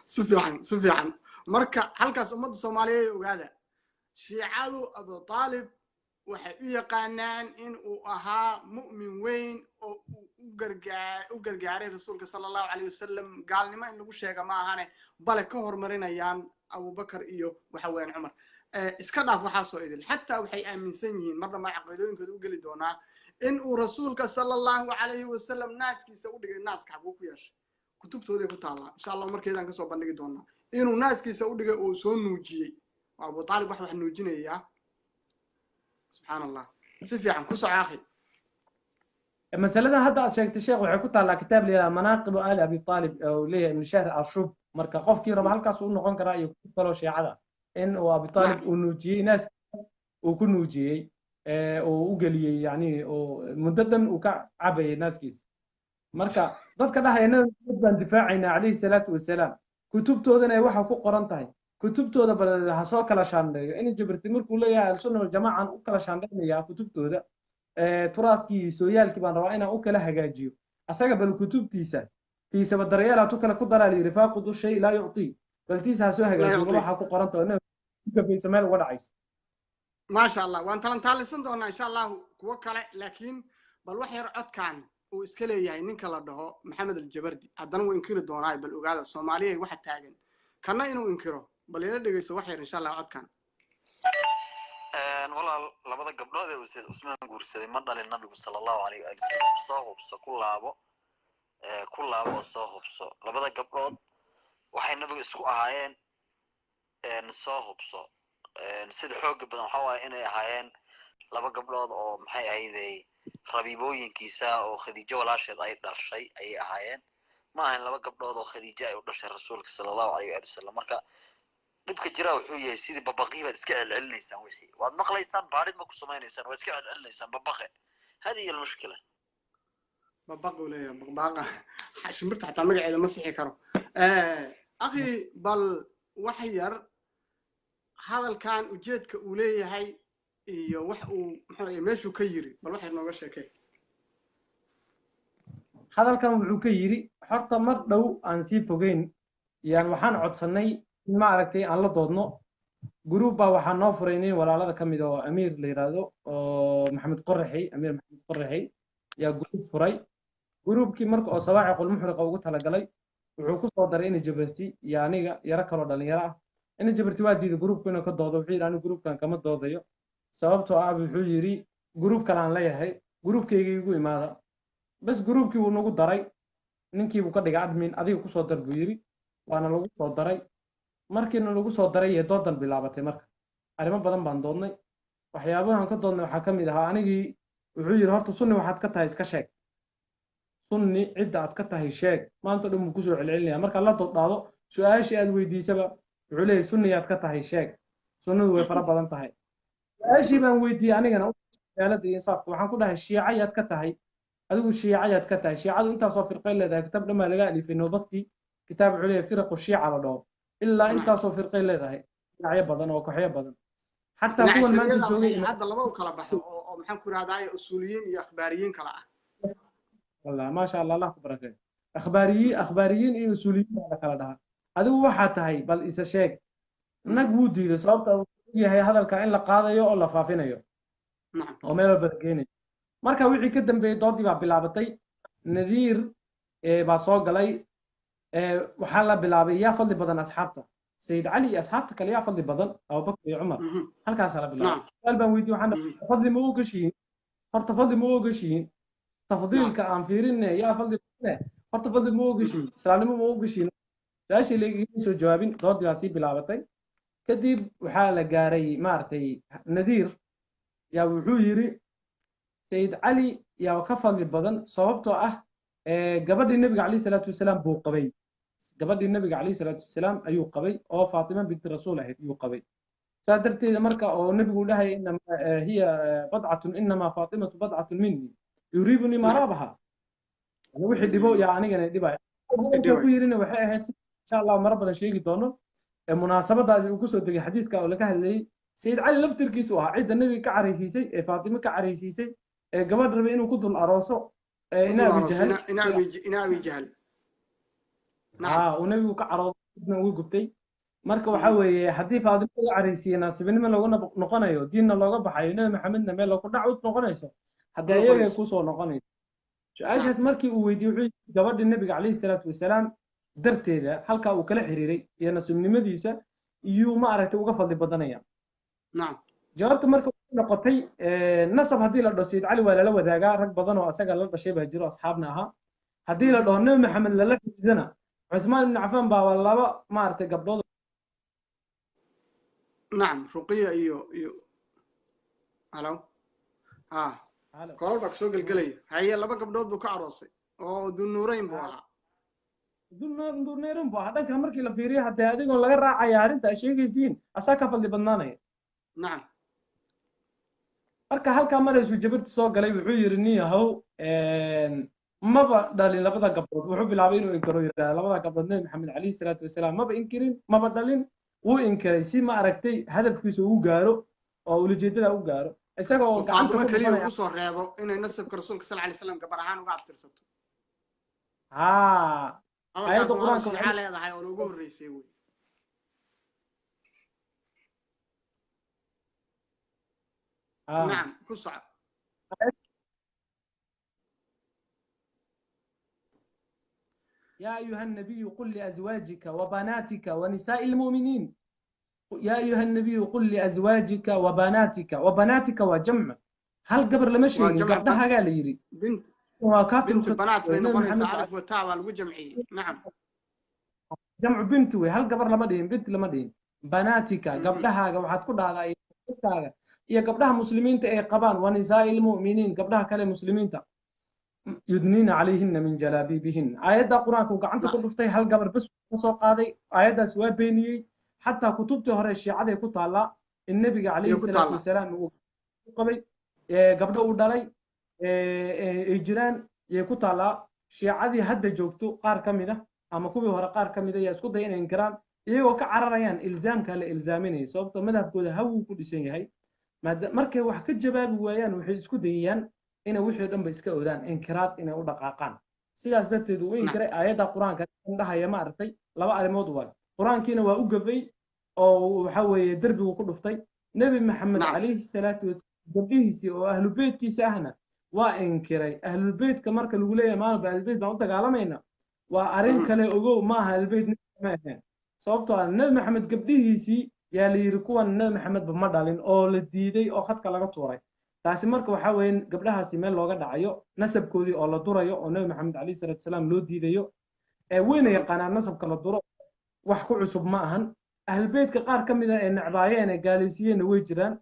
si fiican marka halkaas ummadda soomaaliyeed ogaada shiicadu abu aalib waxay u yaqaanaan in uu ahaa mu'min weyn oo u gargaaray rasuulka sala allahu calayhi wasalam gaalnimo in lagu sheega ma ahane bale ka hormarinayaan abubakar iyo waxa weeyaan cumar iska dhaaf waxaa soo idil xataa waxay aaminsan yihiin mar dhammaan caqiidooyinkooda u geli doonaa in uu rasuulka sala allahu calayhi wasalam naaskiisa u dhigay naaska xaguu ku yeeshay kutubtooday ku taallaa insha allah markeedaan kasoo bandhigi doonaa inuu naaskiisa u dhigay oo soo nuujiyey waa abu aalib wax nuujinayaa subxaan allah si fiican ku soco akhi masaladan hadda aad sheegtay sheekh waxay ku taallaa kitaab la yidhaha manaaqibu ali abi aalib oo leeyahay ibnu shahr arshub marka qofkii raba halkaas uu noqon karaa iyo kutub kaloo shiicada in uu abi aalib uu nuujiyey naaskiisa uu ku nuujiyey oo u geliyey yani oo muddo dhan uu ka cabayay naaskiisa marka dadka dhahaya nabi baan difaacaynaa calayhi salaatu wasalaam kutubtoodana ay waxa ku qoran tahay kutubtooda bal ha soo kala shaandheeyo in jabarti markuu leeyahay al-sunna wal jamaaca u kala shaandheynayaa kutubtooda turaadkii sooyaalkii baan rabaa inaan u kala hagaajiyo asaga bal kutubtiisa tiisaba daryeelaad u kala ku daraa layidhi faaqidu shay laa yuctii bal tiisa ha soo hagaajiyo bal waxaa ku qoran tahay gafaysa meel uga dhacaysa maasha allah waan talantaalisan doonaa insha allahu kuwo kale laakiin bal wax yar codkan uu iska leeyahay ninka la dhaho maxamed aljabardi haddana wuu inkiri doonaa bal ogaada soomaaliya waxa taagan kana inuu inkiro bal ila dhegeyso wax yar insha allah codkan walaal labada gabdhood ee uu Usmaan guursaday ma dhalin nabigu sallallahu alayhi wa sallam soo hubso ku laabo soo hubso labada gabdhood waxay nabigu isku ahaayeen soo hubso sida xoog badan waxa waaye inay ahaayeen laba gabdhood oo maxay ahaydey rabiibooyinkiisa oo khadiijo walaasheed ay dhashay ay ahaayeen ma ahayn laba gabdhood oo khadiijo ay u dhashay rasuulka sallallahu alayhi wa sallam marka dhibka jira wuxuu yahay sidii babaqii baad iska celcelinaysaan wixii waad maqlaysaan baarid ma ku samaynaysaan waad iska celcelinaysaan babaqe hadi iyo mushkila babaqo leeyahay babaqa shimbirta xataa magaceeda ma sixi karo akhi bal wax yar hadalkan ujeedka uu leeyahay iyo wax uu maxay meeshu ka yiri bal wax yar nooga sheekay hadalkan wuxuu ka yiri horta mar dhow aan sii fogeyn yaan waxaan codsanay in ma aragtay aan la doodno group baa waxaan noo furaynay walaalada ka mid oo amiir la yiraahdo oo maxamed qoraxi yaa group furay groupkii marka oo sabaaxiqul muxriqa ugu talagalay wuxuu ku soo daray in jabarti iyo aniga yara kalo dhalinyaro ah in jabarti waa diiday groupku inuu ka doodo wuxuu yiri anigu groupkan kama doodayo sababtoo ah wuxuu yiri group kale aan leeyahay groupkayga igu imaada bas groupkii wuu nagu daray ninkii buu ka dhigay admin adiga ku soo dar buu yiri waana lagu soo daray markiina lagu soo daray ee doodan bilaabatay marka arrimo badan baan doodnay waxyaabahan ka doodnay waxaa ka mid ahaa anigii wuxuu yiri horta sunni waxaad ka tahay iska sheeg sunni cidda aad ka tahay sheeg maanta dhan buu kusoo celcelinaya marka la doodaado su-aashii aad weydiisaba wuxuu leeyahay sunniyaad ka tahay sheeg sunnadu way fara badan tahay su-aashii baan weydiiyey anigana cadaalada iyo insaafka waxaan ku dhahay shiicayaad ka tahay adigu shiicayaad ka tahay shiicadu intaasoo firqay leedahay kitaab dhammaa laga alifay noobakti kitaab wuxuu leeyahay firaqu shiica la dhaho ilaa intaasoo firqay leedahay dhinacyo badan oo kooxyo badan xataa kuwan maanta joogay hadda laba u kala baxo oo maxaan ku raadaaye usuuliyiin iyo akhbaariyiin kala ah والله ما شاء الله الله كبرك أخباريين إيه أصوليين على كلا ده هذا هو حتى هاي بل إذا شيء نقودي لصوت yahay hadalka in la qaadayo oo la faafinayo نعم oo meel walba la geenayo marka wixii ka dambeeyay doodii baa bilaabatay nadiir baa soo galay waxaa la bilaabay yaa fadli badan asxaabta sayid cali iyo asxaabta kale yaa fadli badan abubakar iyo cumar مهم. halkaasaa la bilaabay نعم su'aal baan weydiiyey waxaan مهم. dhahay fadli ma ogashiin horta fadli ma ogashiin tafdiilka aan fiirinne yaa fadli badan horta fadli ma ogashiin islaamnimo ma ogashiin su-aashii laigama soo jawaabin doodii baa sii bilaabatay kadib waxaa la gaaray maaragtay nadiir yaa wuxuu yiri sayid cali yaa ka fadli badan sababtoo ah gabadhii nabiga calayhi salaatu wasalaam buu qabay gabadhii nabiga calayhi salaatu wasalaam ayuu qabay oo faatima binti rasuul ahayd ayuu qabay saa darteeda marka oo nabigu dhahay hiya badcatun inamaa faatimatu badcatun minni yuriibuni maraabaha wixii dhibo yaa anigana dhibaya hadalka ku yirina waxay ahayd insha allah mara badan sheegi doono munaasabadaasi uu kusoo degay xadiidka oo laga hadlayay sayid cali laftirkiisu ahaa cidda nabiga ka caraysiisay ee faatimo ka caraysiisay ee gabadh rabay inuu ku dul arooso ina abi jahal ina abi jahal uu nabigu ka carooday ugu gubtay marka waxa weeye haddii faatimo laga caraysiiyey naasibnimo looga noqonayo diinna looga baxayo nabi maxamedna meel loo ku dhac noqonayso haddii iyaga kusoo noqonayso su-aashaas markii uu weydiiyey wuxuu gabadhii nabiga calayhi salaatu wasalaam darteeda halkaa uu kala xiriiray iyo nasiibnimadiisa iyuu ma aragtay uga fadli badanaya jawaabta marka noqotay nasab haddii la dhaho sayid cali waa lala wadaagaa rag badan oo asaga la dhashay baa jiro asxaabna ahaa haddii la dhaho nabi maxamed lala xididana cuthmaan ibn cafaan baa laba maaragtay gabdhood نعم رقية iyo halo kolal baa kasoo gelgelaya haye laba gabdhood buu ka aroosay oo dunuurayn buu ahaa dunuurayn buu ahaa dhanka markii la fiiriyo haddee adigoon laga raacaya arrinta sheegaysiin asaa ka fadli badnaanaya nacam marka halkaa maraysu jabarti soo galay wuxuu yidhi nin yahow maba dhalin labada gabdhood wuxuu bilaabay inuu inkiro yidhaahda labada gabdhood nabi maxamed calayhi salaatu wasalaam maba inkirin maba dhalin wuu inkiray si ma aragtay hadafkiisa uu gaaro oo ulajeedada u gaaro isagoo gacanta kaliya ugu soo reebo inay nasabka rasuulka sal alay slam gabar ahaan uga abtirsato ayadda quraanka waxaa leedahay oo ugu horreysay wey nacam ku soco يا أيها النبي قل لأزواجك وبناتك ونساء المؤمنين يا أيها النبي قل لأزواجك وبناتك وجمع هل قبر لما شيء قبلها قال يري بنت وكافر بنات بين قرية عارف وتاوى الجمعي نعم جمع بنتوي هل قبر لما دين بنت لما دين بناتك قبلها waxaad ku dhahdaa iskaaga iyo gabdhaha muslimiinta ee qabaan ونساء المؤمنين gabdhaha kale muslimiinta يدنين عليهن من جلابيبهن آيات القرآن وقعنت كل فتاي هل قبر بس سوق هذه آيات سوا بيني حتى كتبت هراء الشيعة يكتب الله النبي عليه الصلاة والسلام قبل قبل أودالي إجران يكتب الله الشيعة هد جوكتو قار كميدة أما كوبي هراء قار كميدة يسكت دين إنكران وكعرريان إلزام كالإلزامين صوبت مذهب كده هو كل شيء هاي مركب وحكي جباب ويان وحيسكت ديان inay wixii dhan ba iska oodaan inkiraad inay u dhaqaaqaan sidaas darteed uu inkiray aayada quraanka indhahaya ma aragtay laba arimood waa quraankiina waa u gafay oo waxa weeye darbigu ku dhuftay nabi maxamed calayhi salaatu wasalaam gabdhihiisii oo ahlu beedkiisa ahna waa inkiray ahlu beedka marka lagu leeyahay maalba ahlu beed baan u dagaalamayna waa arrin kale ogow maaha ahlu beed ma ahayn sababtoo ah nabi maxamed gabdhihiisii yaa la yiri kuwan nabi maxamedba ma dhalin oo la diiday oo khadka laga tuuray taasi marka waxa weyn gabdhahaasi meel looga dhacayo nasabkoodii oo la durayo oo nabi maxamed calayhi salaatu wasalaam loo diidayo weyna yaqaanaan nasabka la duro wax ku cusub ma ahan ahlbeedka qaar ka mid ah ee nacbaayeen ee gaalaysiiyeen way jiraan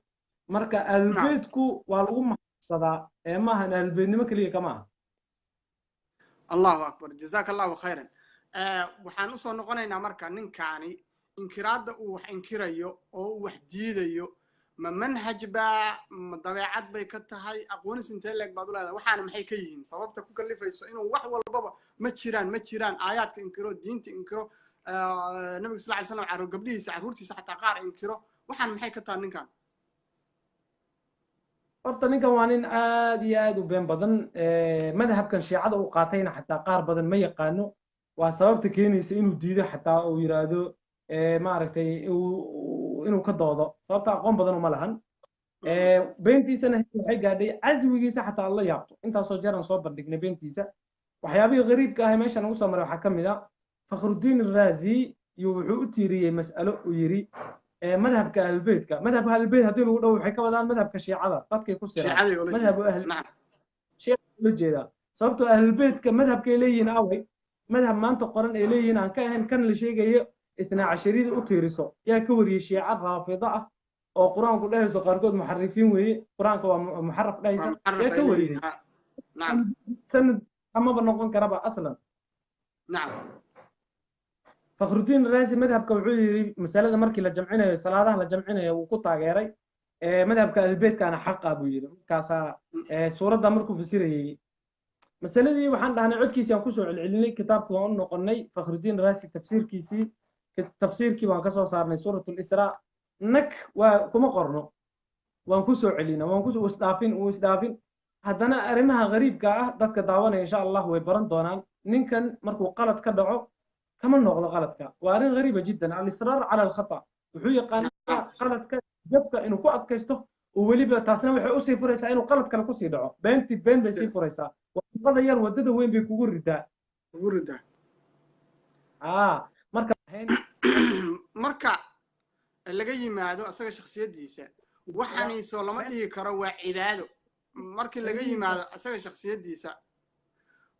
marka ahlbeedku waa lagu mahadsadaa ma ahan ahlbeednimo kaliya kama aha allahu akbar jazaaka allahu khayran waxaan usoo noqonaynaa marka ninkaani inkiraadda uu wax inkirayo oo uu wax diidayo ما منهج با طبيعات باي كتahay aqoonis intee leeg baad u leedahay waxaana maxay ka yihiin sababta ku kalifayso inuu wax walbaba ma jiraan aayaadka inkiro diinta inkiro nabiga sallallahu alayhi wasallam caro gabdhihiisa caruurtiisa xataa qaar inkiro waxaan maxay ka tahay ninkan horta ninkan waa nin aad iyo aad u been badan madhabkan shiicada uu qaatayna xataa qaar badan ma yaqaano waa sababta keenaysa inuu diido xataa uu yiraahdo ma aragtay inuu ka doodo sababta aqoon badan uma lahan beentiisana waxay gaadhay caswigiisa xataa la yaabto intaasoo jeer aan soo bandhignay beentiisa waxyaabihii qariibka ah meesha nagu soo maray waxaa ka mid ah fakhrudiin araazi iyo wuxuu u tiiriyey mas'alo uu yiri madhabka ahlulbeytka madhabka ahlulbeyt haddii lagu dhawo waxay ka wadaan madhabka shiicada dadkay ku siraan madhabu shiica la jeedaa sababtoo ahlulbeytka madhabkay leeyihiin away madhab maanta qoran ay leeyihiin aan ka ahayn kan la sheegayo ithnaa cashariyada u tiiriso yaa ka wariyey shiica raafida ah oo qur-aanku dhahayso qaarkood muxarifiin weeye qur-aanka waa muxaraf dhahaysa yaa ka wariyey sanad amaba noqon karaba aslan fakhrudiin araazi madhabka wuxuu yiri masalada markii la jamcinayo salaadaha la jamcinayo wuu ku taageeray madhabka ahlulbeytkana xaqa buu yiri markaasaa suuradda markuu fasirayey masaladii waxaan dhahnay codkiisii aan kusoo celcelinay kitaabka waan u noqonnay fakhrudiin araazi tafsiirkii baan kasoo saarnay suuratul israa nag waa kuma qorno waan kusoo celina waan kusoo isdhaafin haddana arrimaha qariibka ah dadka daawanaya insha allah way baran doonaan ninkan markuu qalad ka dhaco kama noqdo qaladka waa arrin qariiba jiddan al-israar cala al-khata wuxuu yaqaanaa qaladka jafka inuu ku adkaysto oo weliba taasna waxay usii furaysaa inuu qalad kale kusii dhaco been bay sii furaysaa wadada yar wadada weyn bay kugu ridaa marka laga yimaado asaga shakhsiyadiisa waxaanay soo lama dhigi karo waa cibaado markii laga yimaado asaga shakhsiyadiisa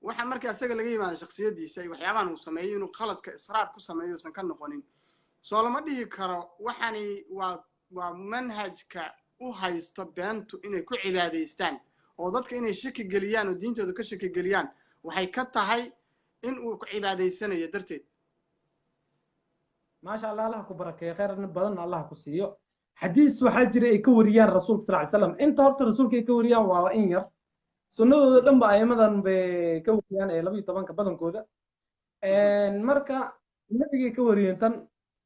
waxa markii asaga laga yimaado shakhsiyadiisa ay waxyaabahan uu sameeyo inuu qaladka israar ku sameeyo san ka noqonin soo lama dhigi karo waxaanay waa manhajka u haysto beentu inay ku cibaadaystaan oo dadka inay shaki geliyaan oo diintooda ka shaki geliyaan waxay ka tahay in uu ku cibaadaysanayo darteed maasha allah allah ku barakeeyo khayr badan allah ku siiyo xadiis waxaa jira ay ka wariyaan rasuulka sallallahu alayhi wasallam inta horta rasuulka ay ka wariyaan waa in yar sunnadooda dhan ba ayamadan bay ka wariyaan ee 12 badankooda marka nabigay ka wariyeen tan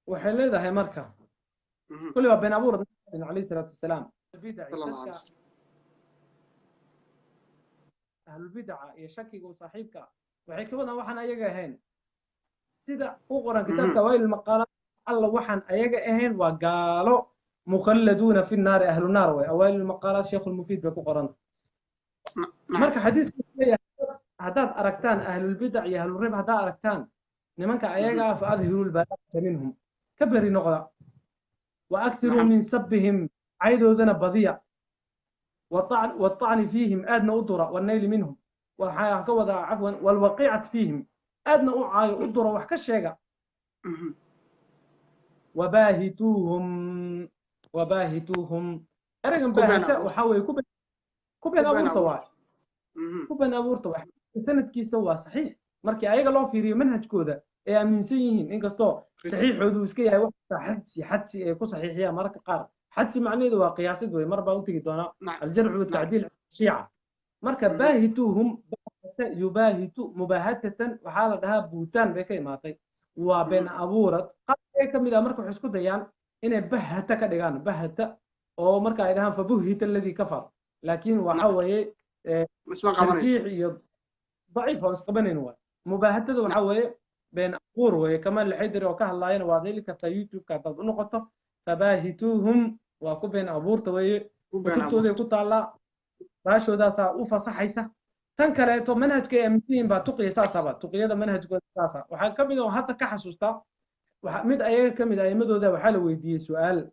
waxay leedahay marka kulli waa been abuur nabi alayhi salatu wasalam ahlul bid'a iyo shakiga oo saaxiibka waxay ka wadaan waxaan ayaga ahayn sida u qoran kitaabka wayl maqala alla waxaan ayaga ahayn waa gaalo mukhalladuna fi an-nar ahlu an-nar way awayl maqala sheekh al-mufid bay ku qoran marka xadiisku haddaad aragtaan ahlul bid'a iyo ahlul rib haddaad aragtaan nimanka ayaga fa adhirul balaata minhum kabari noqda wa akthiru min sabbihim aydoodana badiya والطعن فيهم أدنى أدرى والنيل منهم وحكوذا عفوا والوقيعة فيهم أدنى أعاي أدرى وحكا الشيء وباهتوهم أرقم باهتا وحاوي كوبين أبورتا واحد كوبين أبورتا واحد سنة كي سوا صحيح مركي أيغا لو فيريو منهج كودا أي أمين سيين إنكستو صحيح حدوث كي أي وقت حدسي كو صحيح يا مركي قارب حدسي معنيه waa qiyaasid way marba u tagi doona aljarh wa ta'dil shiica marka baahituhum yubahitu mubahatan waxa la dhahaa buutaan bay ka imaatay waa been abuurad qad kamid ah marka wax isku dayaan inay bahata ka dhigaan bahata oo marka ay dhahaan fabuhita alladhi kafar laakiin waxa weeye isma qabanayso iyo ضعيف oo isqabanin waa mubahatada waxa weeye been abuur way kama la xidir oo ka hadlaayeen waa heli karta youtube ka dad u noqoto فباهتوهم وكبين أبورت وي وكتبتوا كتالا راشوا ذا سا وفصحيسة تنكرتوا منهج كأمتين بتقي ساسا تقي هذا منهج ساسا وحكملوا حتى كحسوستا وحمد أيه كمد أيه مدو ذا وحلو يدي سؤال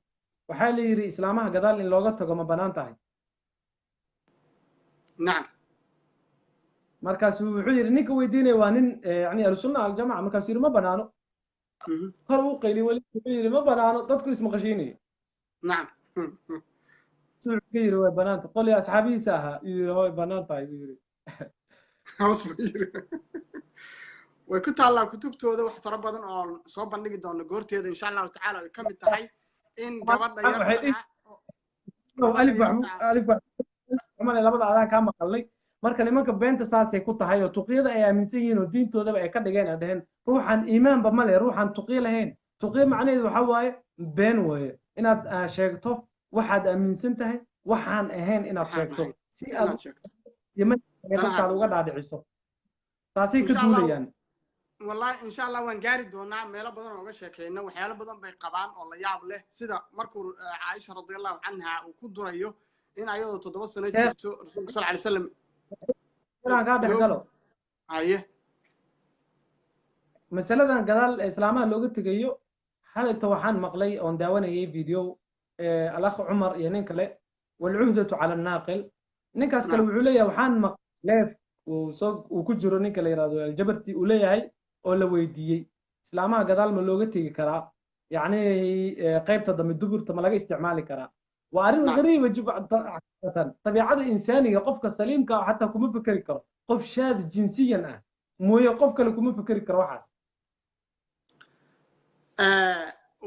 وحالي يري إسلامها قدال إن لغتها كما بنانتها نعم مركز وحير نيك ويديني وانين يعني الرسولنا على الجماعة مركز يري ما بنانو هرو قيلي ولي يري ما بنانو تذكر اسم قشيني نعم يري هو بنانت قول يا أصحابي ساها يري هو بنانتا يري وكنت الله كتبتooda wax fara badan oo soo bandhigi doono goorteeda insha Allah ta'ala ay kamid tahay in gabadha yar alif amana labada adan ka maqalay marka nimanka beenta saasay ku tahay oo tuqiyada ay aaminsan yihiin oo diintoodaba ay ka dhigeen ay dhaheen ruuxan iimaanba ma leh ruuxan tuqiy lahayn tuqiy macnaheedu waxa waaye been weeye inaad sheegto waxaad aaminsan tahay waxaan ahayn inaad sheegto si aad yimaad uga dhaadhiciso taasay ka duulayaan والله إن شاء الله وان قاري دونا ميلا بدن اوغا sheekeyna waxyaalo badan bay qabaan oo la yaab leh sida markuu Aisha radhiyallahu anha uu ku durayo in ayadoo 7 sano jirto Rasuulka sallallahu alayhi wasallam inaan ka dhaxgalo haye masaladan gadaal islaamaha looga tagayo xalayta waxaan maqlay oo daawanayay video al-akh Umar iyo nin kale والعهدة على الناقل ninkaas kale wuxuu leeyahay waxaan maqlay uu ku jiro ninka la yiraahdo aljabarti uu leeyahay oo la weydiiyay islaamaha gadaal ma looga tagi karaa yani qaybta dambe duburta ma laga isticmaali karaa waa arin qariiba jibcatan tabiicada insaaniga qofka saliimka xataa kuma fikri karo qof shaad jinsiyan ah mooye qof kale kuma fikri karo waxaas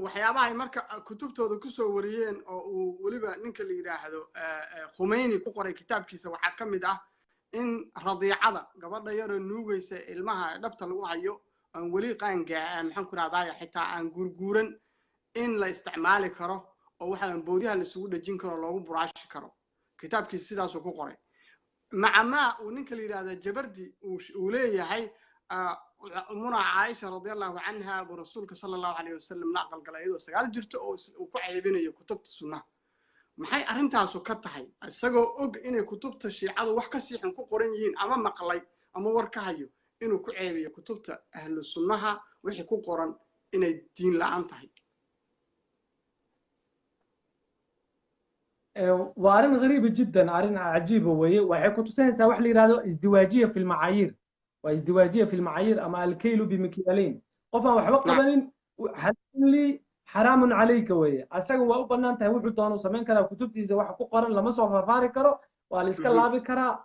waxyaabaha marka kutubtooda ku soo wariyeen oo uu waliba ninka la yiraahdo Khomeini ku qoray kitaabkiisa waxa kamid ah in radiicada gabadha yar oo nuugaysa ilmaha dhabta lagu hayo aan wali qaangaa maxaan ku raadaya xitaa aan gurguuran in la isticmaali karo oo waxaan boodiyaha la isugu dhajin karo loogu buraashi karo kitaabkiisa sidaas uu ku qoray macama uu ninka la yiraahdo jabardi uu leeyahay umuna Aisha radhiyallahu anha wa rasuulka sallallahu alayhi wasallam naqal galaydo sagaal jirto oo uu ku ceebinayo kutubta sunnah maxay arrintaas ka tahay isagoo og inay kutubta shiicadu wax ka siixan ku qoran yihiin ama maqlay ama war ka hayo inuu ku ceebiyo kutubta ahlu sunnaha wixii ku qoran inay diin la'aan tahay وارن غريب جدا أرن عجيب وحكوا تسهل واحد اللي هذا ازدواجية في المعايير وازدواجية في المعايير أما الكيلو بمكيالين قفا وحبق قبلين لي حرام عليك ويا أسأل وأبنا أنت وحد دانو سمين كذا كتبتي إذا واحد قرن لما صوف فاركرو والإسكال لابي كرا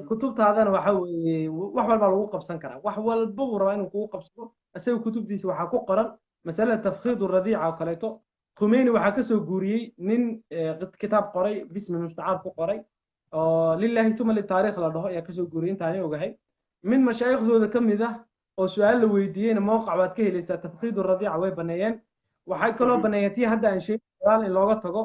كتبت هذا وحول بالوقوق بسنكرا وحول بور وين وقوق بسنكرا أسأل كتبتي إذا واحد قرن مسألة تفخيض الرضيعة وكليته خوميني waxaa ka soo guuriyay nin kitaab qoray bismi mustacaab ku qoray oo lillahi thumma li taariikh la dhaho ayaa ka soo guuriyay intaani ogahay min mashaayiikhdooda kamid ah oo su'aal la weydiiyeen mowqac waad ka helaysaa tafqiid radiica way baneeyeen waxay kaloo baneeyay hadda aan sheegay in looga tago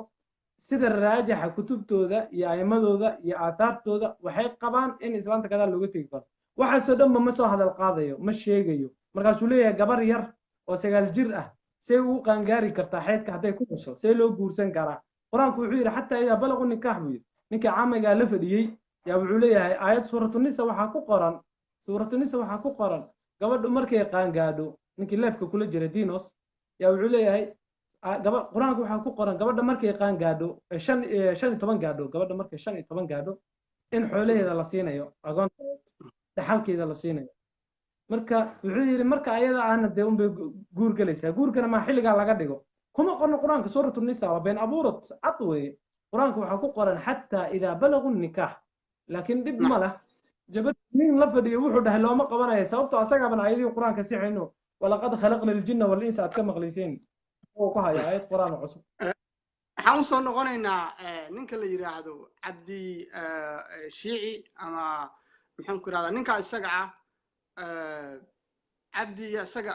sida raajaxa kutubtooda iyo aymadooda iyo aataartooda waxay qabaan in islaamta gadaal looga tagi karo waxa soo dhanba ma soo hadal qaadayo ma sheegayo markaas uu leeyahay gabar yar oo 9 jir ah سي وقانغاري كرتا حيدك هداي ku dhasho سي loo guursan karaa quraanku wuxuu yiri hatta ida balagu nikah wiil ninka caamiga la fadhiyay yaa wuxuu leeyahay aayad suuratu nisa waxa ku qoran gabadhu markay qaangaadho ninkii leefka kula jira dinos yaa wuxuu leeyahay quraanku waxa ku qoran gabadha markay qaangaadho 15 gaadho gabadha markay 15 gaadho in xoolaheeda la siinayo agoonta dhaxalkeeda la siinayo marka wuxuu yiri marka ayada aan de un guur galaysa guurkana ma xilliga laga dhigo kuma qorno quraanka suuratu nisa waa been abuurat atwe quraanku waxa ku qoran hatta ida balagu nikah laakiin dib ma lah jabad nin la fadhiyo wuxuu dhahay looma qabanayo sababtoo asaga ban ayadii quraanka si xino wala qad khalaqna al-jinna wal insa adka maqlayeen oo ku haya ayad quraan cusub waxaan soo noqonaynaa ninka la yiraahdo Abdi Shiici ama maxaan ku raada ninka isaga ah Abdi isaga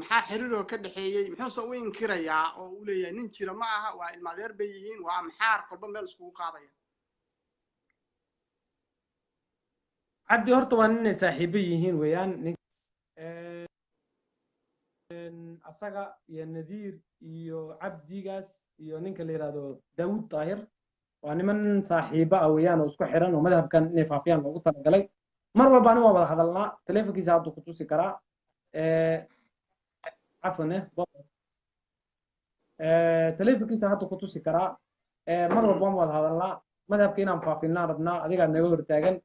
maxaa xiriiroo ka dhaxeeyay muxuu soo weyn kirayaa oo uu leeyahay nin jira ma aha waa ilmaadeer bay yihiin waa maxaar qalba meel isku qaadaya Abdi horta waa nin saaxiibo yihiin weeyaan nin asaga iyo Nadiir iyo Abdigaas iyo ninka la yiraahdo Daawud Taahir waa niman saaxiibo ah weeyaan oo isku xiran oo madhabkan inay faafiyaan loogu talagalay mar walba aniga wada hadalnaa telefonkiisa aad ku tusi karaa عفوا telefonkiisa aad ku tusi karaa mar walba wada hadalnaa madhabkeena aan faafilnaa rabnaa adiga naga hortaagan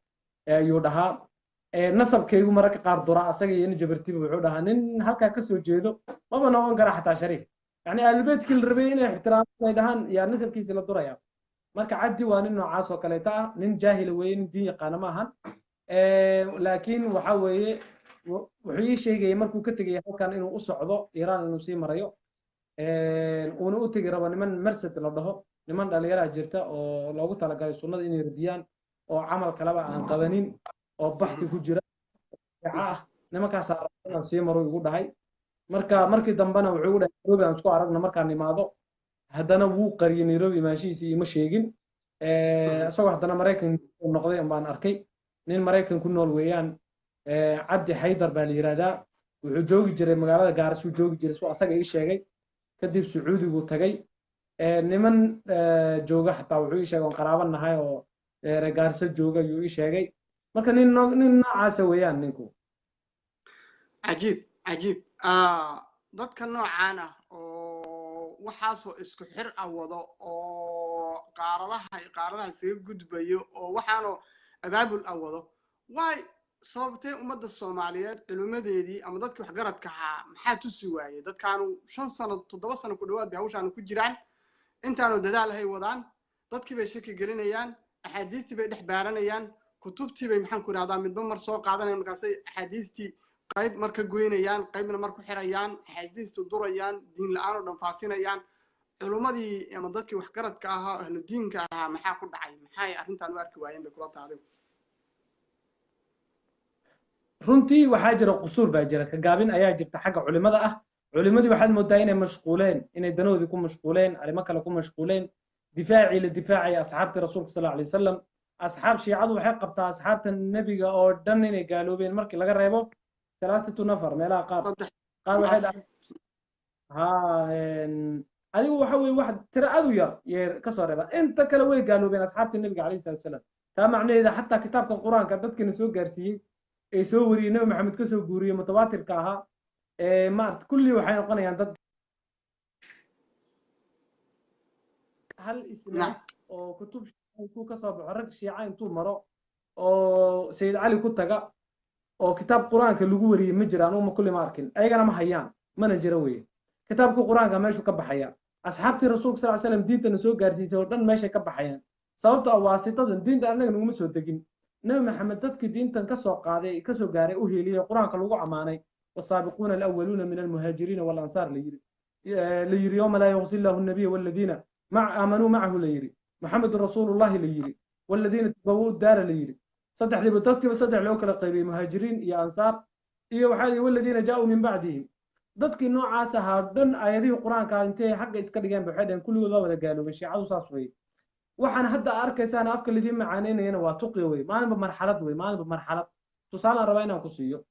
ayuu dhahaa nasabkaygu mararka qaar dura asaga iyo jabartiba wuxuu dhahaa nin halka ka soo jeedo maba noqon kara xataa shariif yani albeedkii la rabay inay ixtiraamaan dhahan yaa nasabkiisa la duraya marka Cabdi waa nin noocaas oo kale taa nin jaahil weeye nin diin yaqaan ma ahan laakiin waxa weeye wuxuu ii sheegay markuu ka tagay halkan inuu u socdo Iran inuu sii marayo uuna u tagi rabo niman marsad la dhaho niman dhalinyaro jirta oo loogu talagalay sunnada inay radiyaan oo camal kalaba aan qabanin oo baxti ku jira nimankaas aan sii maro igu dhahay markii dambana wuxuu u dhahay Nairobi aan isku aragno markaan nimaado haddana wuu qariyay Nairobi maashiisii ma sheegin isagoo haddana Mareykan noqday baan arkay nin Mareykan ku nool weeyaan Abdi Haydar baa la yiraahdaa wuxuu joogi jiray magaalada Gaaris uu joogi jiray soo asaga ii sheegay kadib Sacuudigu tagay niman jooga xataa wuxuu ii sheegay oo qaraabo nahay oo reer Gaarisa jooga ayuu ii sheegay marka nin noocaas weeyaan ninku cajiib cajiib dadka noocaan ah oo waxaasoo isku xir ah wado oo qaaradaha isaga gudbayo oo waxaanoo abaabul ah wado way sababtay ummadda Soomaaliyeed culimadeedii ama dadkii waxgaradka ahaa maxaa tusi waayay dadkaanu 5 sano 7 sano ku dhawaad bay hawshaan ku jiraan intaanu dadaal hay wadaan dadkii bay shaki gelinayaan axaadiistii bay dhex baaranayaan kutubtii bay maxaan ku raahdaa midba mar soo qaadanayaan markaasay axaadiistii qayb marka goynayaan qaybna mar ku xirayaan axaadiistu durayaan diin la'aan oo dhan faafinayaan culimadii ama dadkii waxgaradka ahaa ahlu diinka ahaa maxaa ku dhacay maxay arrintan u arki waayeen bay kula tahay runtii waxaa jira qusuur baa jira ka gaabin ayaa jirta xagga culimada ah culimadii waxaad moodaa inay mashquuleen inay danoodii ku mashquuleen arrimo kale ku mashquuleen difaacii la difaacaya asxaabtii rasuulka sallallahu alayhi wasallam asxaab shiicadu waxay qabtaa asxaabta nabiga oo dhan inay gaaloobeen markii laga reebo 3 nafar meelaha qaar waxay dhahay adigu waxa weeye wax tira aad u yar ka soo reeba inta kale way gaaloobeen asxaabta nabiga calayhi salaatu wasalaam taa macnaheeda xataa kitaabka quraanka dadkina soo gaarsiiyey ee soo wariyay nabi maxamed ka soo guuriyay mutawaatirka ahaa maart kulli waxay noqonayaan dad hal isnaad oo kutub intuu ka soo baxo rag shiica intuu maro oo sayid cali ku taga oo kitaab quraanka lagu wariyay ma jiraan uma kulli ma arkin ayagana ma hayaan mana jira weeye kitaabka quraanka meeshu ka baxaya asxaabtii rasuulka sallallahu alayhi wasallam diintana soo gaarsiisay oo dhan meesha ka baxayaan sababtoo ah waasitadan diinta anaga naguma soo degin nabi maxamed dadkii diintan ka soo qaaday ka soo gaaray u heeliyay quraanka lagu amaanay والسابقون الأولون من المهاجرين والأنصار ليري يوم لا يغفر الله النبي والذين آمنوا معه ليري محمد رسول الله ليري والذين تبوؤوا الدار ليري صدح لي بتذكر بصدح لو كلا قيبي مهاجرين يا أنصار إيه وحالي والذين جاءوا من بعدهم ضدك النوع عاسها دن آياته القرآن كان انتهي حق إسكال جنب بحدين كل يوم ذا قالوا بالشيعة وصاصوي وحنا هدا أركز أنا أفكر اللي دين معانين هنا واتقي ما أنا بمرحلة ما أنا بمرحلة تصال ربنا وكسيو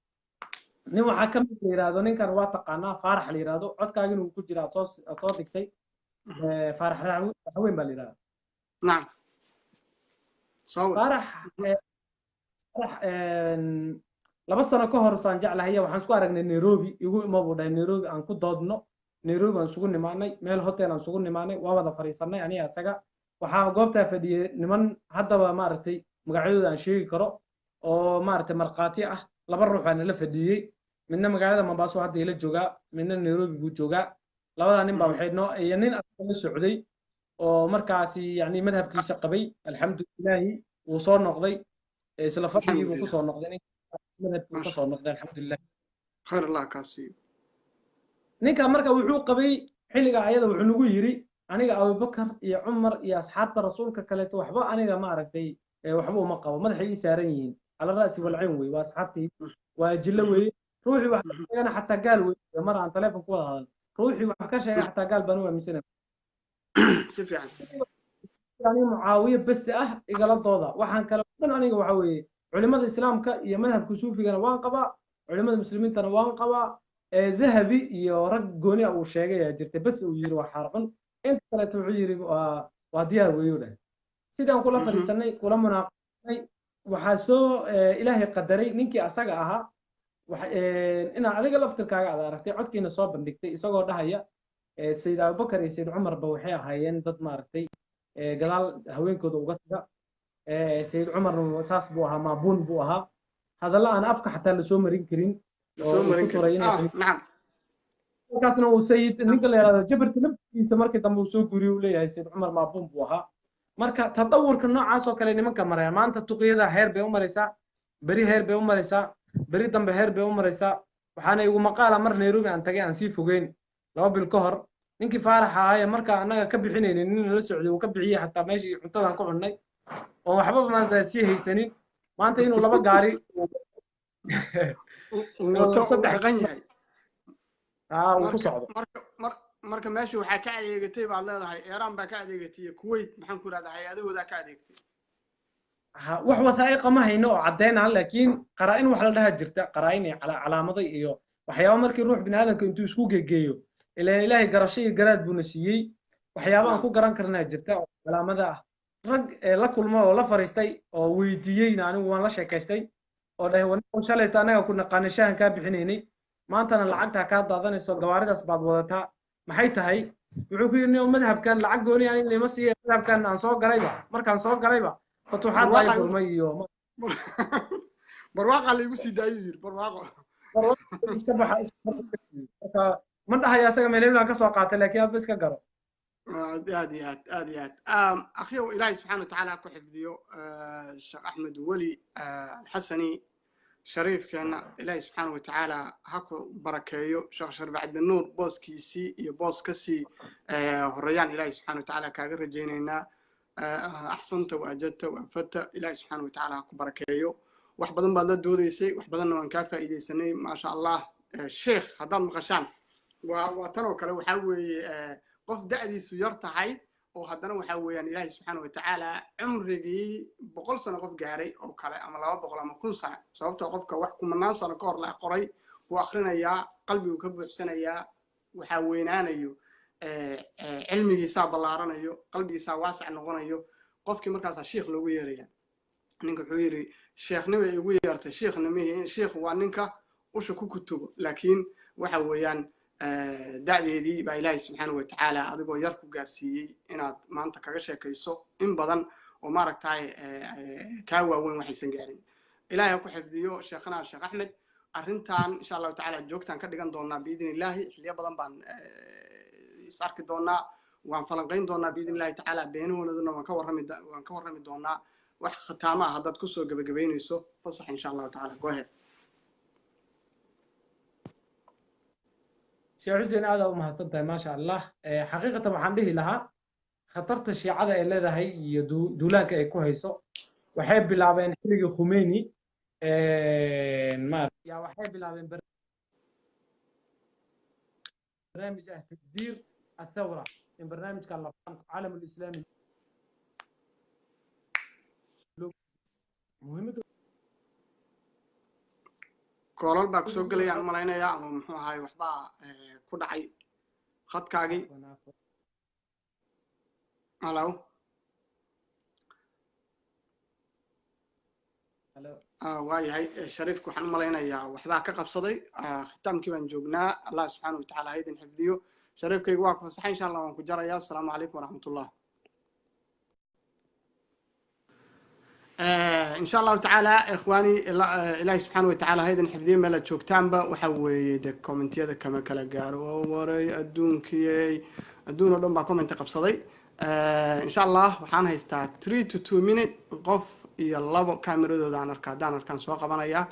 nin waxaa ka mid la yiraahdo ninkan waa taqaanaa faarax la yiraahdo codkaaga inuu ku jira soo dhigtay faarax raxweyn baa la yiraahdaa nacam faarax 2 sano ka hor saan jeclahay waxaan isku aragnay Nairobi igu ima buu dhahay Nairobi aan ku doodno Nairobi aan isugu nimaanay meel hotel aan isugu nimaanay waa wada fariisanay aniga asaga waxaa goobta fadhiyay niman haddaba maaragtay magacyadooda aan sheegi karo oo maaragtay marqaati ah 2 ruux baan la fadhiyay midna magaalada Mombasa hadda ila jooga midna Nairobi buu jooga labada nin baa waxay noo iyo nin asal socday oo markaasi yani madhabkiisa qabay alxamdulillah uu soo noqday isla fadhigii uu ku soo noqday madhabkiisa ku soo noqday alxamdulillah khayr allah kaasi ninka marka wuxuu qabay xilliga ayada wuxuu nagu yiri aniga Abu Bakar iyo Umar iyo asxaabta rasuulka kale waxba aniga ma aragtay waxba uma qabo madaxay saaran yihiin على رأسي والعين وي وأصحابتي وجلوي روحي وحكى أنا حتى قال وي مرة عن تلفون كذا هذا روحي وحكى شيء حتى قال بنوع من سنة سيف يعني معاوية بس يقال الضوضاء وحن كلام أنا معاوية علماء الإسلام يا مذهب كسوفي كان وانقبا علماء المسلمين كانوا وانقبا ذهبي يرجوني أو شيء جرت بس ويروح حرقا أنت لا تعيري وديار ويوله سيدا كل فريسني كل مناقشة waxaa soo ilaahay qadaray ninkii asaga ahaa ina adiga laftirkaaga aad aragtay codkiina soo bandhigtay isagoo dhahaya sayid Abubakar iyo sayid Umar ba waxay ahaayeen dad maaragtay gadaal haweenkooda uga taga sayid Umar saas buu ahaa maabuun buu ahaa hadalla aan afka xataa la soo marin karin nacam markaasna uu sayid ninka la yiraahdo jabarta naftiisa markii dambe uu soo guriyay uu leeyahay sayid Umar maabuun buu ahaa marka tadawurka noocaas oo kale nimanka maraya maanta tuqiyada heer bay u maraysaa bari heer bay u maraysaa bari dambe heer bay u maraysaa waxaana igu maqaala mar Nairobi aan tagay aan sii fogeyn 2 bil ka hor ninkii faarax ahaa marka anaga ka bixinaynin nin la socday uu ka bixiyay xataa meeshii cuntadan ku cunnay oo waxba maanta sii haysanin maanta inuu 2 gaari wato dhaqan yahay uu ku socdo marka meesha waxaa ka adeegatay baad leedahay Iran baa ka adeegatay Kuwait maxaan ku raadahay adigooda ka adeegtay wax wathaa'iqa ma hayno oo cadeynaa laakiin qaraa'in wax la dhaha jirta qaraa'in calaamado iyo waxyaabo markii ruux bini aadamka intuu isku gegeeyo ilaan ilaahay garasho iyo garaad buuna siiyey waxyaabo aan ku garan karnaa jirta oo calaamada ah rag la kulmo oo la fariistay oo weydiiyeyna anigu waan la sheekaystay oo dhahay wanaag shalayta anaga ku naqaanay shahan kaa bixinaynay maantana lacagtaa kaa daadanayso gawaaridaas baad wadataa maxay tahay wuxuu ku yidhi nin madhabkan lacag gooni aan in lima siiya madhabkan aan soo galayba markaan soo galayba futuuxaad baa kulmay iyo barwaaqa la igu sii daayuu yidhi barwaaqo iska baxa ma dhahayo asaga meelheelaan ka soo qaatay laakiin aadba iska garo aad iyo aad akhiyow ilaahay subxaana watacaala ha ku xifdiyo sheekh axmed weli alxasani shariifkeena ilaahay subxaana watacaala ha ku barakeeyo sheekh sharif cabdinuur booskiisii iyo boos kasii horeeyaan ilaahay subxaana watacaala kaaga rajaynaynaa axsanta waajadta waafadta ilaahay subxaana watacaala ha ku barakeeyo wax badan baad la doodaysay wax badanna waan kaa faa'iidaysanay maasha allah sheekh haddaad maqashaan waa tan oo kale waxaa weeye qof da'diisu yar tahay oo haddana waxaa weeyaan ilaahay subxaana watacaala cumrigii 100 sano qof gaaray oo kale ama 200 ama 1000 sano sababtoo qofka wax kumanaan sano ka hor la qoray wuu akhrinayaa qalbigu ka buuxsanayaa waxaa weynaanayo cilmigiisaa ballaaranayo qalbigiisaa waasac noqonayo qofkii markaasaa sheekh loogu yeeraya ninka wuxuu yidhi sheekhnima igu yeertay sheekhnimihii sheekh waa ninka usha ku kutubo laakiin waxa weeyaan da'deedii baa ilaahay subxaana watacaala adigoo yar ku gaarsiiyey inaad maanta kaga sheekayso in badan oo maaragtaay kaa waaweyn waxaysan gaarin ilaahay ha ku xifdiyo sheekhana sheekh axmed arrintan insha allahu tacaala joogtaan ka dhigan doonaa biidni illaahi xilliyo badan baan is arki doonaa waan falanqayn doonaa biidni illahi tacaala beenahoodana waan ka warrami doonaa wax khitaama ah haddaad kusoo gebagabaynayso fasax insha allahu tacaala go ahead sheekh xuseen aad u mahadsan tahay maasha allah xaqiiqatan waxaan dhihi lahaa khatarta shiicada ay leedahay iyo duulaanka ay ku hayso waxay bilaabeen xilligii Khomeini waxay bilaabeen barnaamij ah tajdiir athawra in barnaamijka la faanko caalam alislaami muhiimada koolal baa kusoo gelayaan malaynayaa ama muxuu ahaay waxbaa ku dhacay khadkaagii halo waayahay shariifku waxaan u malaynayaa waxbaa ka qabsaday khitaamkii baan joognaa allah subxaana watacaala ha idin xifdiyo shariifkaygu waa ku fasaxay insha allah waan ku jarayaa asalaamu calaykum waraxmatullah إن شاء الله تعالى إخواني إلهي سبحانه وتعالى هيدا حفظين ملا تشوكتانبا وحوي دا كومنتي هذا كما كلا قارو وري أدون كي أدون ودون با كومنتي قبصدي إن شاء الله وحانا هيستا 3 to 2 minute قف يلا كاميرا دان أركان سواقا بانا يا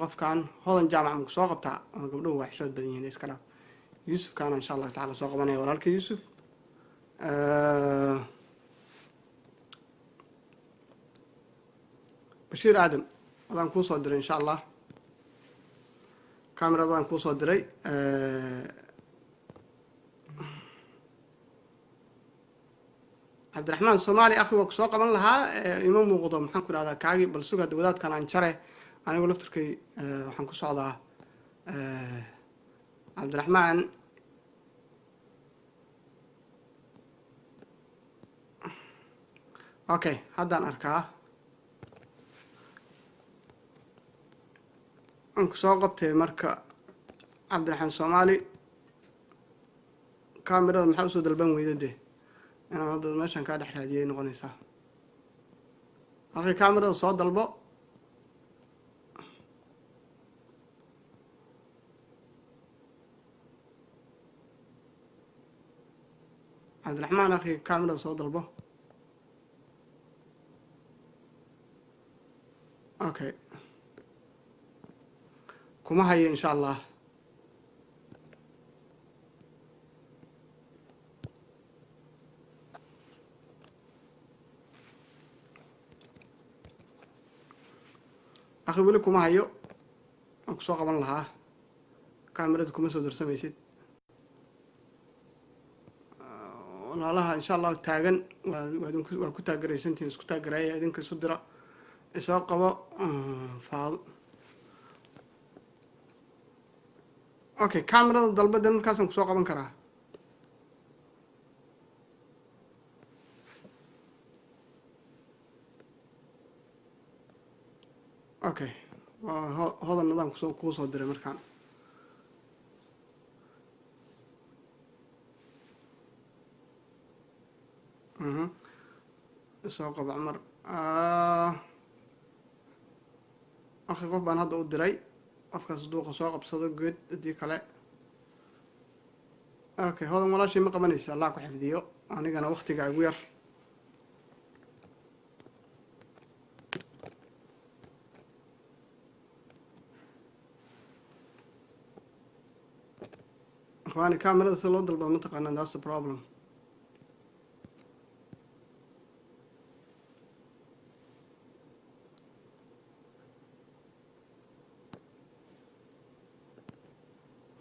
قف كان هذا جامعة سواقا بتاع أنا قبله وحشات بدين إسكالا يوسف كان إن شاء الله تعالى سواقا بانا يا ولالك يوسف بشير آدم هذا نكون صدري إن شاء الله كاميرا هذا نكون صدري عبد الرحمن الصومالي أخي وكسوق من لها إمام مغضب محنكر هذا كاجي بل سوق الدودات كان عن شره أنا أقول لفتركي وحنكون صعدة عبد الرحمن أوكي هذا أركاه أنك سوقبتي مركا عبد الرحمن الصومالي كاميرا محوسو دلبان ويدده أنا هذا ماشان كاد حراديين نغنيسا أخي كاميرا صوت دلبو عبد الرحمن أخي كاميرا صوت دلبو أوكي كما هي إن شاء الله أخي ولكم هيو أقصى قبل لها كاميرتكم مسودر سميسيد والله لها إن شاء الله تاجن وكنت أجري سنتين كنت أجري هذين كسودرة إساقة فاض okay kaamirada dalbadan markaasaan kusoo qaban karaa. okay hodan nadaan kuu soo diray markaan. soo qaba cumar akhi qof baan hadda u diray, qofkaas duuqa soo qabsado good haddii kale. okay hodan walaashay ma qabanaysa, allah ku xifdiyo, anigana waqtiga igu yar. akhwaani kaamirada si loo dalbado mataqaanaa, that's the problem.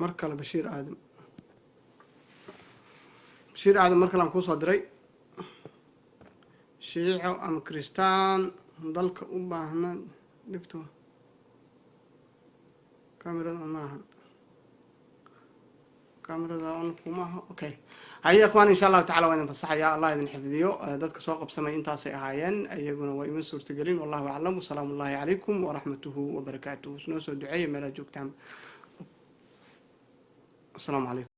mar kale bashiir aadan mar kale aan kuusoo diray. shiico ama kristaan dalka u baahna dhibto kaamirada maahan, kaamirada kumaaha. okay haye ikhwaan insha allahu tacala waa idin fasaxaya, allah idin xifdiyo. dadka soo qabsamay intaasay ahaayeen, iyaguna waa ima suurtagelin. wallahu aclam, wasalaamu llahi calaykum waraxmatuhu wabarakaatuhu. noo soo duceeya meelaad joogtaan. السلام عليكم.